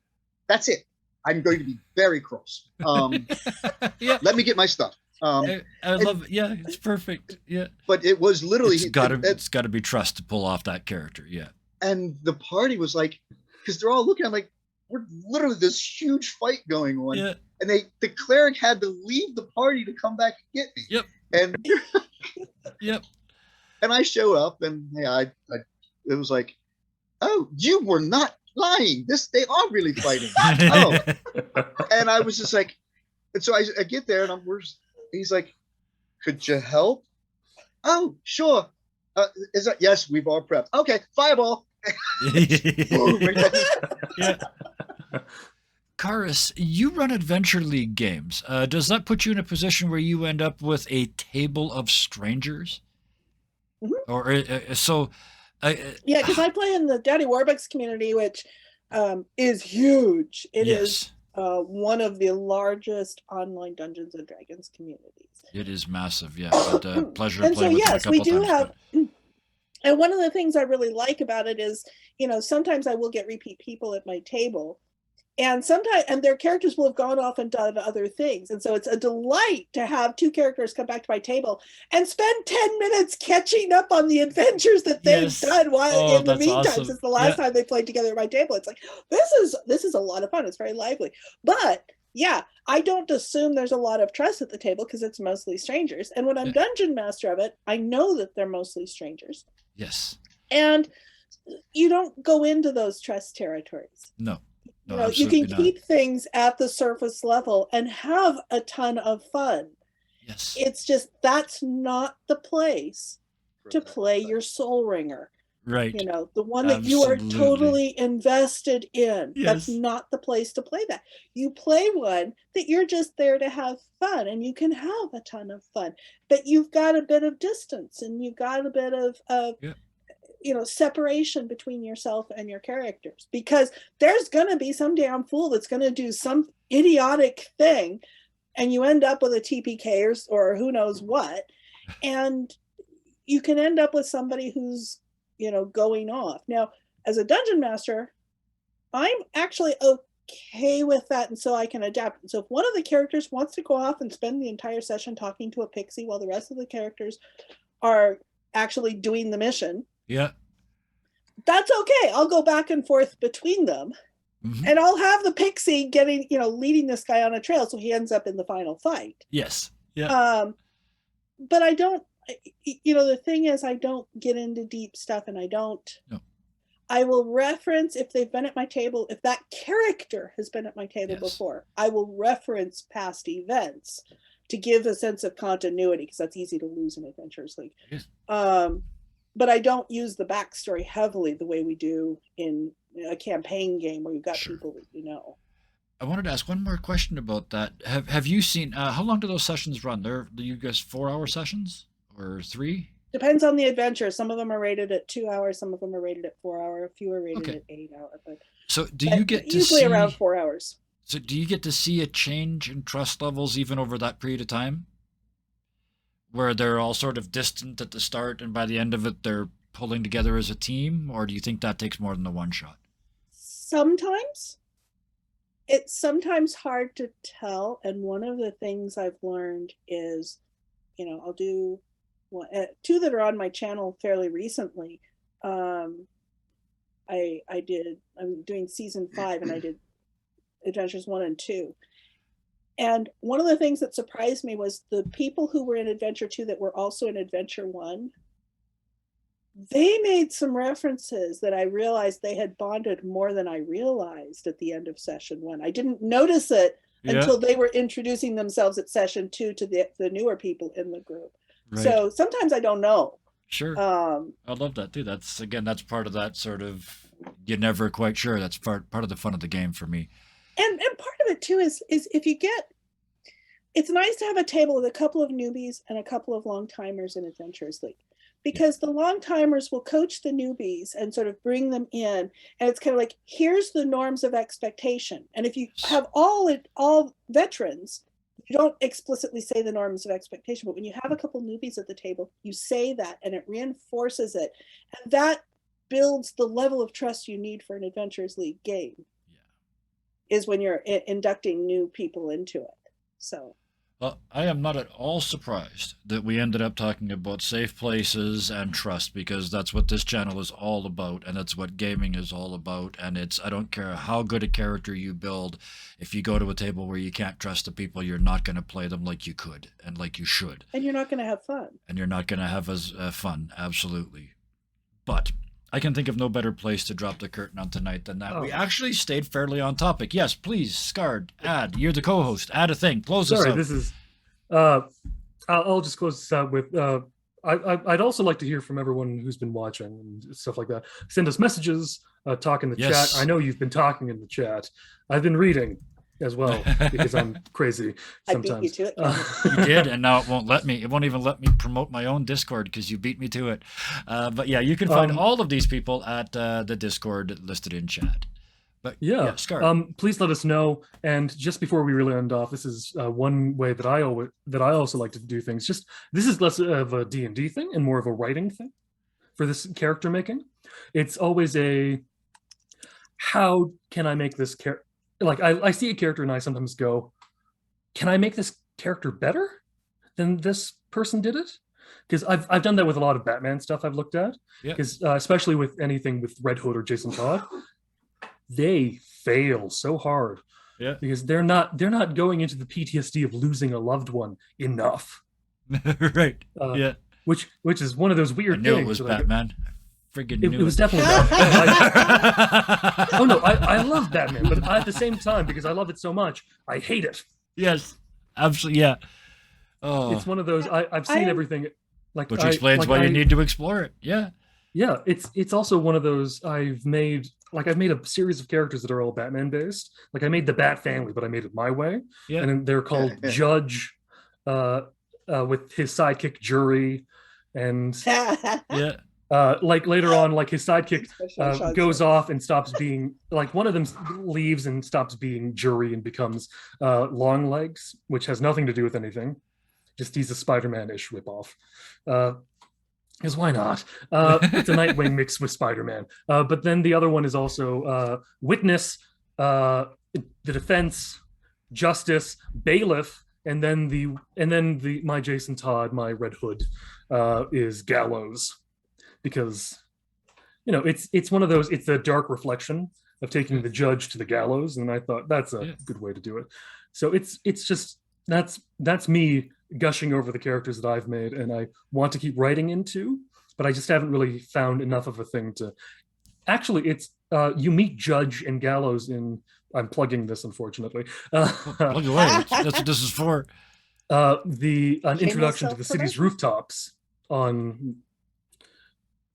that's it. I'm going to be very cross. Let me get my stuff. I love it. Yeah, it's perfect. Yeah. But it was literally it's got to be trust to pull off that character. Yeah. And the party was like, because they're all looking, I'm like, we're literally this huge fight going on. Yeah. And the cleric had to leave the party to come back and get me. Yep. And and I show up, and it was like, oh, you were not lying. They are really fighting. And I was just like, and so I get there, and he's like, could you help? Oh, sure. Is that yes? We've all prepped. Okay, fireball. Karis, you run Adventure League games. Does that put you in a position where you end up with a table of strangers? Or yeah, because I play in the Daddy Warbucks community, which is huge. It is one of the largest online Dungeons and Dragons communities. It is massive, yeah. But pleasure and playing so, with them a couple we do times. have. And one of the things I really like about it is, sometimes I will get repeat people at my table, And sometimes, and their characters will have gone off and done other things. And so it's a delight to have two characters come back to my table and spend 10 minutes catching up on the adventures that they've done while in the meantime, awesome. since the last time they played together at my table. It's like, this is a lot of fun. It's very lively. But yeah, I don't assume there's a lot of trust at the table because it's mostly strangers. And when I'm dungeon master of it, I know that they're mostly strangers. Yes. And you don't go into those trust territories. No. You know, you can keep things at the surface level and have a ton of fun. Yes. It's just that's not the place to play your soul ringer. Right. You know, the one that you are totally invested in. Yes. That's not the place to play that. You play one that you're just there to have fun, and you can have a ton of fun. But you've got a bit of distance, and you've got a bit of you know, separation between yourself and your characters, because there's going to be some damn fool that's going to do some idiotic thing and you end up with a TPK or who knows what. And you can end up with somebody who's, you know, going off. Now, as a dungeon master, I'm actually okay with that. And so I can adapt. And so if one of the characters wants to go off and spend the entire session talking to a pixie while the rest of the characters are actually doing the mission, that's okay. I'll go back and forth between them, and I'll have the pixie getting, you know, leading this guy on a trail so he ends up in the final fight. Yes. Yeah. But I don't, you know, the thing is, I don't get into deep stuff, and I don't. No. I will reference if they've been at my table, if that character has been at my table before, I will reference past events to give a sense of continuity, because that's easy to lose in Adventurers League. Yes. But I don't use the backstory heavily the way we do in a campaign game where you've got people that you know. I wanted to ask one more question about that. Have you seen, how long do those sessions run? Do you guys 4-hour sessions or 3? Depends on the adventure. Some of them are rated at 2 hours. Some of them are rated at 4 hour. A few are rated at 8 hour. But so do you get to usually see, around 4 hours? So do you get to see a change in trust levels even over that period of time, where they're all sort of distant at the start and by the end of it they're pulling together as a team? Or do you think that takes more than the one shot? Sometimes. It's sometimes hard to tell. And one of the things I've learned is, you know, I'll do 2 that are on my channel fairly recently. I'm doing season 5, and I did Adventures 1 and 2. And one of the things that surprised me was the people who were in Adventure 2 that were also in Adventure 1, they made some references that I realized they had bonded more than I realized at the end of session 1. I didn't notice it until they were introducing themselves at session 2 to the newer people in the group. Right. So sometimes I don't know. Sure. I love that too. That's part of that sort of, you're never quite sure. That's part of the fun of the game for me. And part of it too is if you get, it's nice to have a table with a couple of newbies and a couple of long timers in Adventurers League, because the long timers will coach the newbies and sort of bring them in. And it's kind of like, here's the norms of expectation. And if you have all veterans, you don't explicitly say the norms of expectation, but when you have a couple newbies at the table, you say that, and it reinforces it. And that builds the level of trust you need for an Adventurers League game. Is when you're inducting new people into it. So, well, I am not at all surprised that we ended up talking about safe places and trust, because that's what this channel is all about, and that's what gaming is all about. And I don't care how good a character you build, if you go to a table where you can't trust the people, you're not going to play them like you could and like you should. And you're not going to have fun. And you're not going to have as fun, absolutely. But I can think of no better place to drop the curtain on tonight than that. We actually stayed fairly on topic. Yes, please, Scard, add. You're the co-host. Add a thing. Close this out. This is... I'll just close this out with... I'd also like to hear from everyone who's been watching and stuff like that. Send us messages, talk in the chat. I know you've been talking in the chat. I've been reading as well, because I'm crazy sometimes. I beat you to it. You did, and now it won't let me. It won't even let me promote my own Discord because you beat me to it. But yeah, you can find all of these people at the Discord listed in chat. But yeah, please let us know. And just before we really end off, this is one way that I also like to do things. This is less of a D&D thing and more of a writing thing for this character making. It's always how can I make this character? like I see a character and I sometimes go, can I make this character better than this person did it? Because I've done that with a lot of Batman stuff I've looked at. Yeah. Because especially with anything with Red Hood or Jason Todd, they fail so hard. Yeah. Because they're not going into the PTSD of losing a loved one enough. Right. Yeah. Which is one of those weird I knew things. it was that Batman. Friggin' knew it was definitely Batman. Oh no, I love Batman, but at the same time, because I love it so much, I hate it. Yes. Absolutely. Yeah. Oh. It's one of those. I've seen everything. Like, which explains why you need to explore it. Yeah. Yeah. It's also one of those I've made a series of characters that are all Batman based. Like I made the Bat family, but I made it my way. Yeah. And they're called Judge, with his sidekick Jury, and Yeah. like later on, like his sidekick goes off and stops being, like one of them leaves and stops being Jury and becomes Long Legs, which has nothing to do with anything. Just he's a Spider-Man-ish ripoff. Because why not? It's a Nightwing mixed with Spider-Man. But then the other one is also Witness, the Defense, Justice, Bailiff, and then my Jason Todd, my Red Hood, is Gallows. Because it's one of those, it's a dark reflection of taking the judge to the gallows, and I thought that's a good way to do it. So it's just that's me gushing over the characters that I've made and I want to keep writing into, but I just haven't really found enough of a thing to actually. It's you meet Judge and Gallows in, I'm plugging this unfortunately, Plug away. That's what this is for. An introduction to the city's rooftops on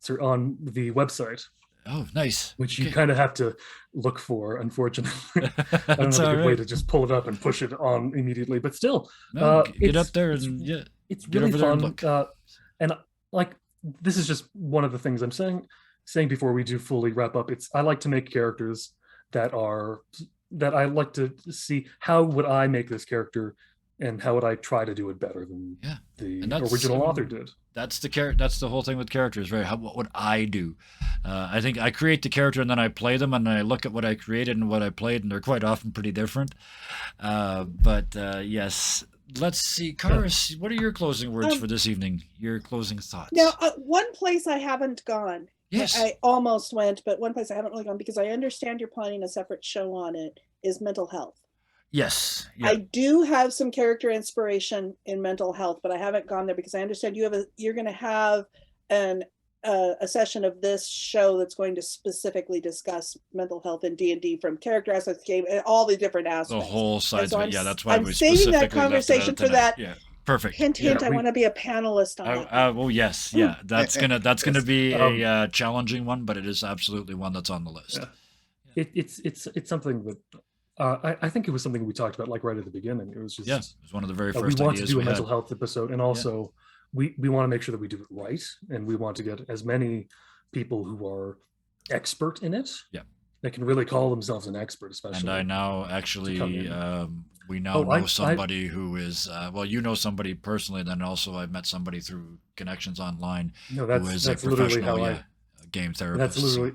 the website. Oh, nice. Which you kind of have to look for, unfortunately. I don't have a good way to just pull it up and push it on immediately, but still, get up there and it's really fun. And like, this is just one of the things I'm saying before we do fully wrap up. I like to make characters that I like to see, how would I make this character and how would I try to do it better than the original author did. That's the whole thing with characters, right? What would I do? I think I create the character and then I play them and I look at what I created and what I played, and they're quite often pretty different. But yes, let's see. Karis, what are your closing words for this evening? Your closing thoughts? Now, one place I haven't gone. Yes. I almost went, but one place I haven't really gone, because I understand you're planning a separate show on it, is mental health. Yes. Yeah. I do have some character inspiration in mental health, but I haven't gone there because I understand you're going to have a session of this show that's going to specifically discuss mental health in D&D, from character aspects, game, and all the different aspects. The whole side of it. Yeah, that's why I'm we saving that conversation for that. Yeah. Perfect. Hint, I want to be a panelist on that. Well, yes, yeah, that's gonna be a challenging one, but it is absolutely one that's on the list. Yeah. It's something that I think it was something we talked about like right at the beginning. It was just it was one of the very first. We want to do a mental health episode, and also we want to make sure that we do it right, and we want to get as many people who are expert in it. Yeah. That can really call themselves an expert, especially. And I now actually we now know somebody who is you know somebody personally, then also I've met somebody through connections online who is a professional game therapist. That's literally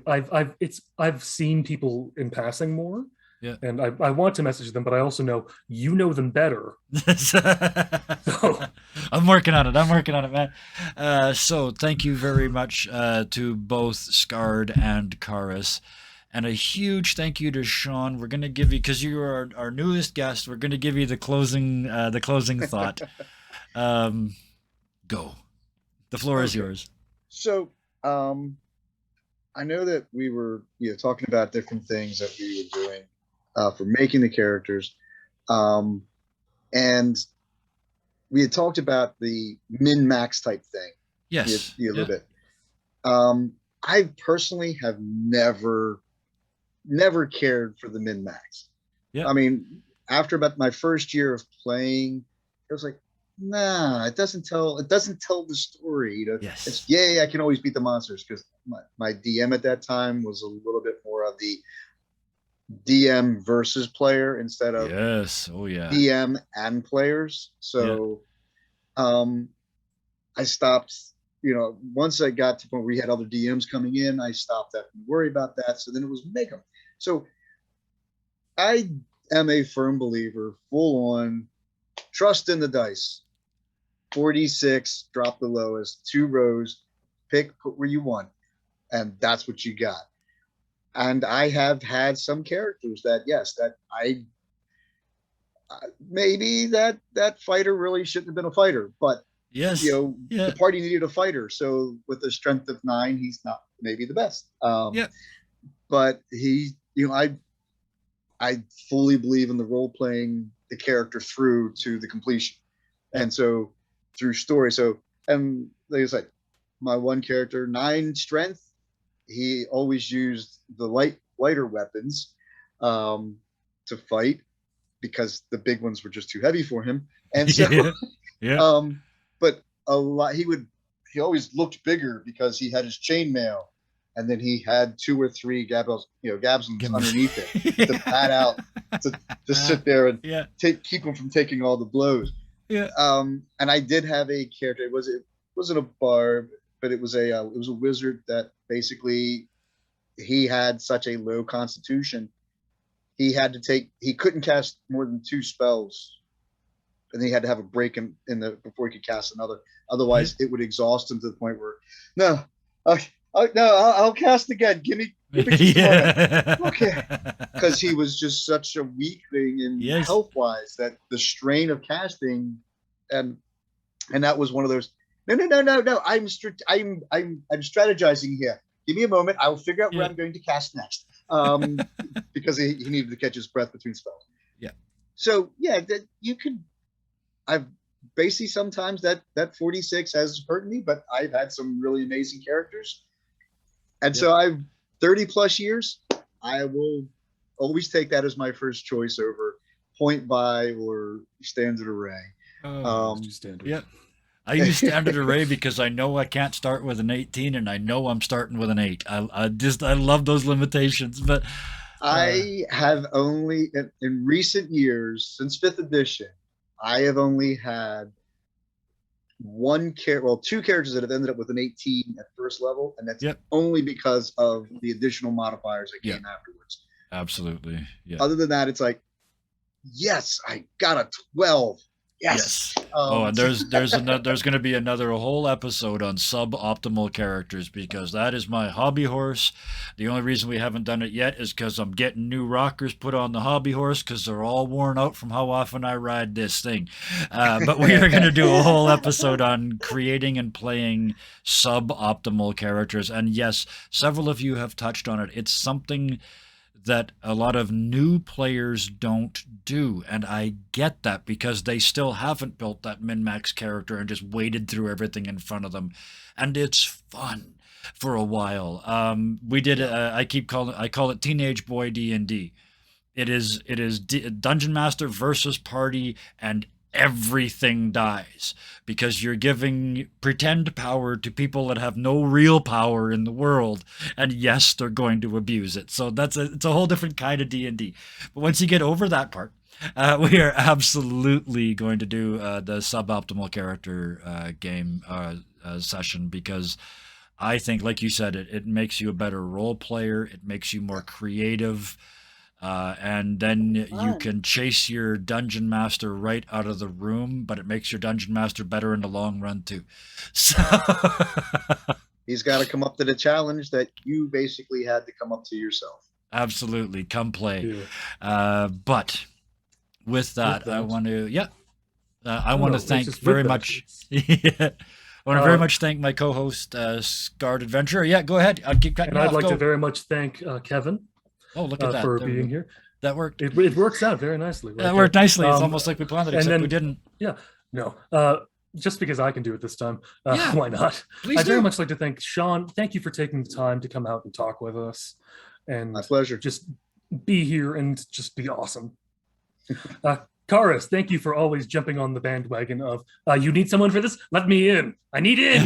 I've seen people in passing more. Yeah. And I want to message them, but I also know you know them better. So. I'm working on it, man. So thank you very much to both Scarred and Karis. And a huge thank you to Sean. We're going to give you, because you are our newest guest, we're going to give you the closing thought. Go. The floor is yours. So, I know that we were talking about different things that we were doing for making the characters. And we had talked about the min-max type thing. Yes. A little bit. I personally have never cared for the min-max. Yeah. I mean, after about my first year of playing, it was like, nah, it doesn't tell the story. Yes. It's I can always beat the monsters, because my DM at that time was a little bit more of the DM versus player instead of DM and players. So I stopped, once I got to the point where we had other DMs coming in, I stopped having to worry about that. So then it was make them. So I am a firm believer, full on trust in the dice. 46, drop the lowest, 2 rows, put where you want, and that's what you got. And I have had some characters that, yes, that I maybe that fighter really shouldn't have been a fighter, but Yes. The party needed a fighter. So with a strength of 9, he's not maybe the best. But he, I fully believe in the role playing the character through to the completion. And so through story. So, and like I said, my one character, 9 strength, he always used the lighter weapons to fight because the big ones were just too heavy for him. And so, but a lot, he always looked bigger because he had his chainmail, and then he had 2 or 3 gabs underneath it to pad out, to sit there and keep him from taking all the blows. And I did have a character. It wasn't a bard, but it was a wizard that basically he had such a low constitution. He couldn't cast more than 2 spells, and then he had to have a break before he could cast another. Otherwise, it would exhaust him to the point where I'll cast again. Give me okay, because he was just such a weakling and health wise that the strain of casting, and that was one of those. No. I'm strategizing here. Give me a moment. I will figure out where I'm going to cast next. Because he needed to catch his breath between spells. So that you could. I've basically sometimes that 46 has hurt me, but I've had some really amazing characters, and so I've 30 plus years. I will always take that as my first choice over point buy or standard array. Standard. I use standard array because I know I can't start with an 18, and I know I'm starting with an 8. I love those limitations, but I have only in recent years, since 5th edition, I have only had 2 characters that have ended up with an 18 at first level, and that's only because of the additional modifiers that came afterwards. Absolutely. Other than that, it's like, yes, I got a 12. Yes. And there's going to be a whole episode on suboptimal characters, because that is my hobby horse. The only reason we haven't done it yet is because I'm getting new rockers put on the hobby horse because they're all worn out from how often I ride this thing. But we are going to do a whole episode on creating and playing suboptimal characters. And yes, several of you have touched on it. It's something that a lot of new players don't do, and I get that because they still haven't built that min-max character and just waded through everything in front of them, and it's fun for a while. We did I call it Teenage Boy D&D. It is Dungeon Master versus party, and everything dies because you're giving pretend power to people that have no real power in the world, and yes, they're going to abuse it. So it's a whole different kind of D&D. But once you get over that part, we are absolutely going to do the suboptimal character game session, because I think, like you said, it makes you a better role player. It makes you more creative. And then you can chase your dungeon master right out of the room, but it makes your dungeon master better in the long run too. So he's got to come up to the challenge that you basically had to come up to yourself. Absolutely, come play. But with that, I want to I want to thank very much. I want to very much thank my co-host, Scarred Adventurer. Yeah, go ahead. I'll keep cutting you off. And I'd like to very much thank Kevin. Oh, look at that. For being here. That worked. It works out very nicely. That worked nicely. It's almost like we planned it, except we didn't. Yeah. No. Just because I can do it this time, why not? Please I'd very much like to thank Sean. Thank you for taking the time to come out and talk with us. And my pleasure. Just be here and just be awesome. Karis, thank you for always jumping on the bandwagon of, you need someone for this? Let me in. I need in.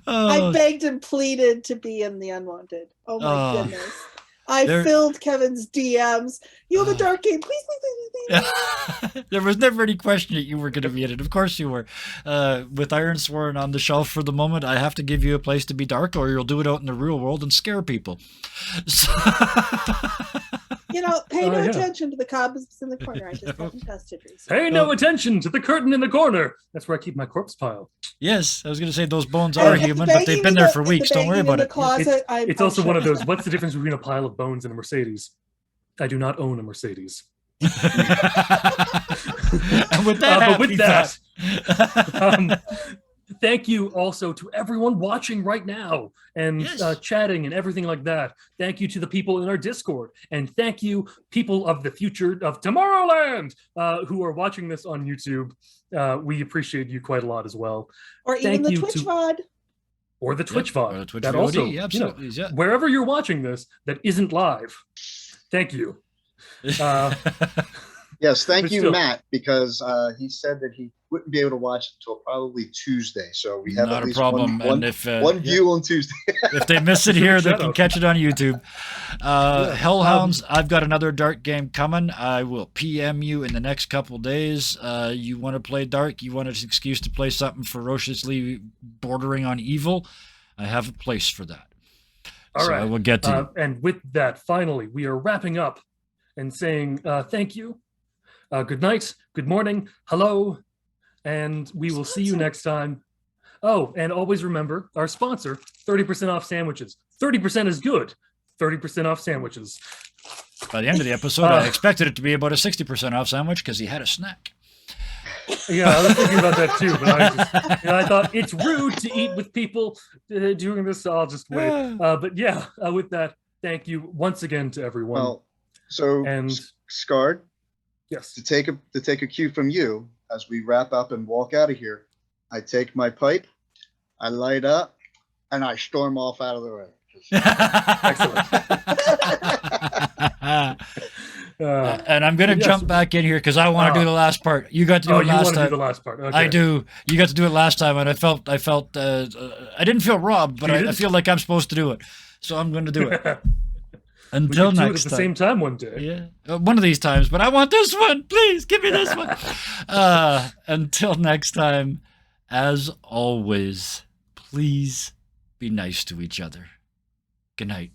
I begged and pleaded to be in the Unwanted. Oh my goodness. I There- filled Kevin's DMs. You have a dark game, please, please, please, please. There was never any question that you were going to be in it. Of course you were. With Ironsworn on the shelf for the moment, I have to give you a place to be dark, or you'll do it out in the real world and scare people. So... Pay no attention to the cobwebs in the corner. I just haven't tested recently. Pay no attention to the curtain in the corner. That's where I keep my corpse pile. Yes, I was going to say those bones And are if the human, but they've banging been in there the- for if weeks. the Don't worry banging in about the it. closet, It's I'm also sure. one of those. What's the difference between a pile of bones and a Mercedes? I do not own a Mercedes. And with that, But with that, happy thank you also to everyone watching right now and Yes. chatting and everything like that. Thank you to the people in our Discord, and thank you people of the future of Tomorrowland who are watching this on YouTube. We appreciate you quite a lot as well. Or even Thank the you Twitch to- VOD. Or the Twitch Yep, VOD. or the Twitch that VOD, also, yeah, absolutely, yeah. wherever you're watching this that isn't live, thank you. Yes, thank But you, still- Matt, because he said that he wouldn't be able to watch it until probably Tuesday. So we have Not at a least problem. one And if one yeah, view on Tuesday. if they miss it Shoot a here, they shout can out. catch it on YouTube. Yeah, Hellhounds, I've got another Dark game coming. I will PM you in the next couple days. You want to play Dark? You want an excuse to play something ferociously bordering on evil? I have a place for that. All So right. I will get to you. And with that, finally, we are wrapping up and saying thank you, good night, good morning, hello, and we will see you next time. Oh, and always remember our sponsor, 30% off sandwiches. 30% is good. 30% off sandwiches. By the end of the episode, I expected it to be about a 60% off sandwich because he had a snack. Yeah, I was thinking about that too, but I thought it's rude to eat with people doing this, so I'll just wait. But yeah, with that, thank you once again to everyone. Well, so And Scarred, yes, to take a cue from you as we wrap up and walk out of here, I take my pipe, I light up, and I storm off out of the way. And I'm going to yes. jump back in here because I want to do the last part. You got to do it you last want to do time. the last part? Okay. I do. You got to do it last time, and I felt. I didn't feel robbed, but You I didn't? feel like I'm supposed to do it. So I'm going to do it we until could do it next at the time. same time one day. Yeah, one of these times. But I want this one. Please give me this one. Until next time, as always, please be nice to each other. Good night.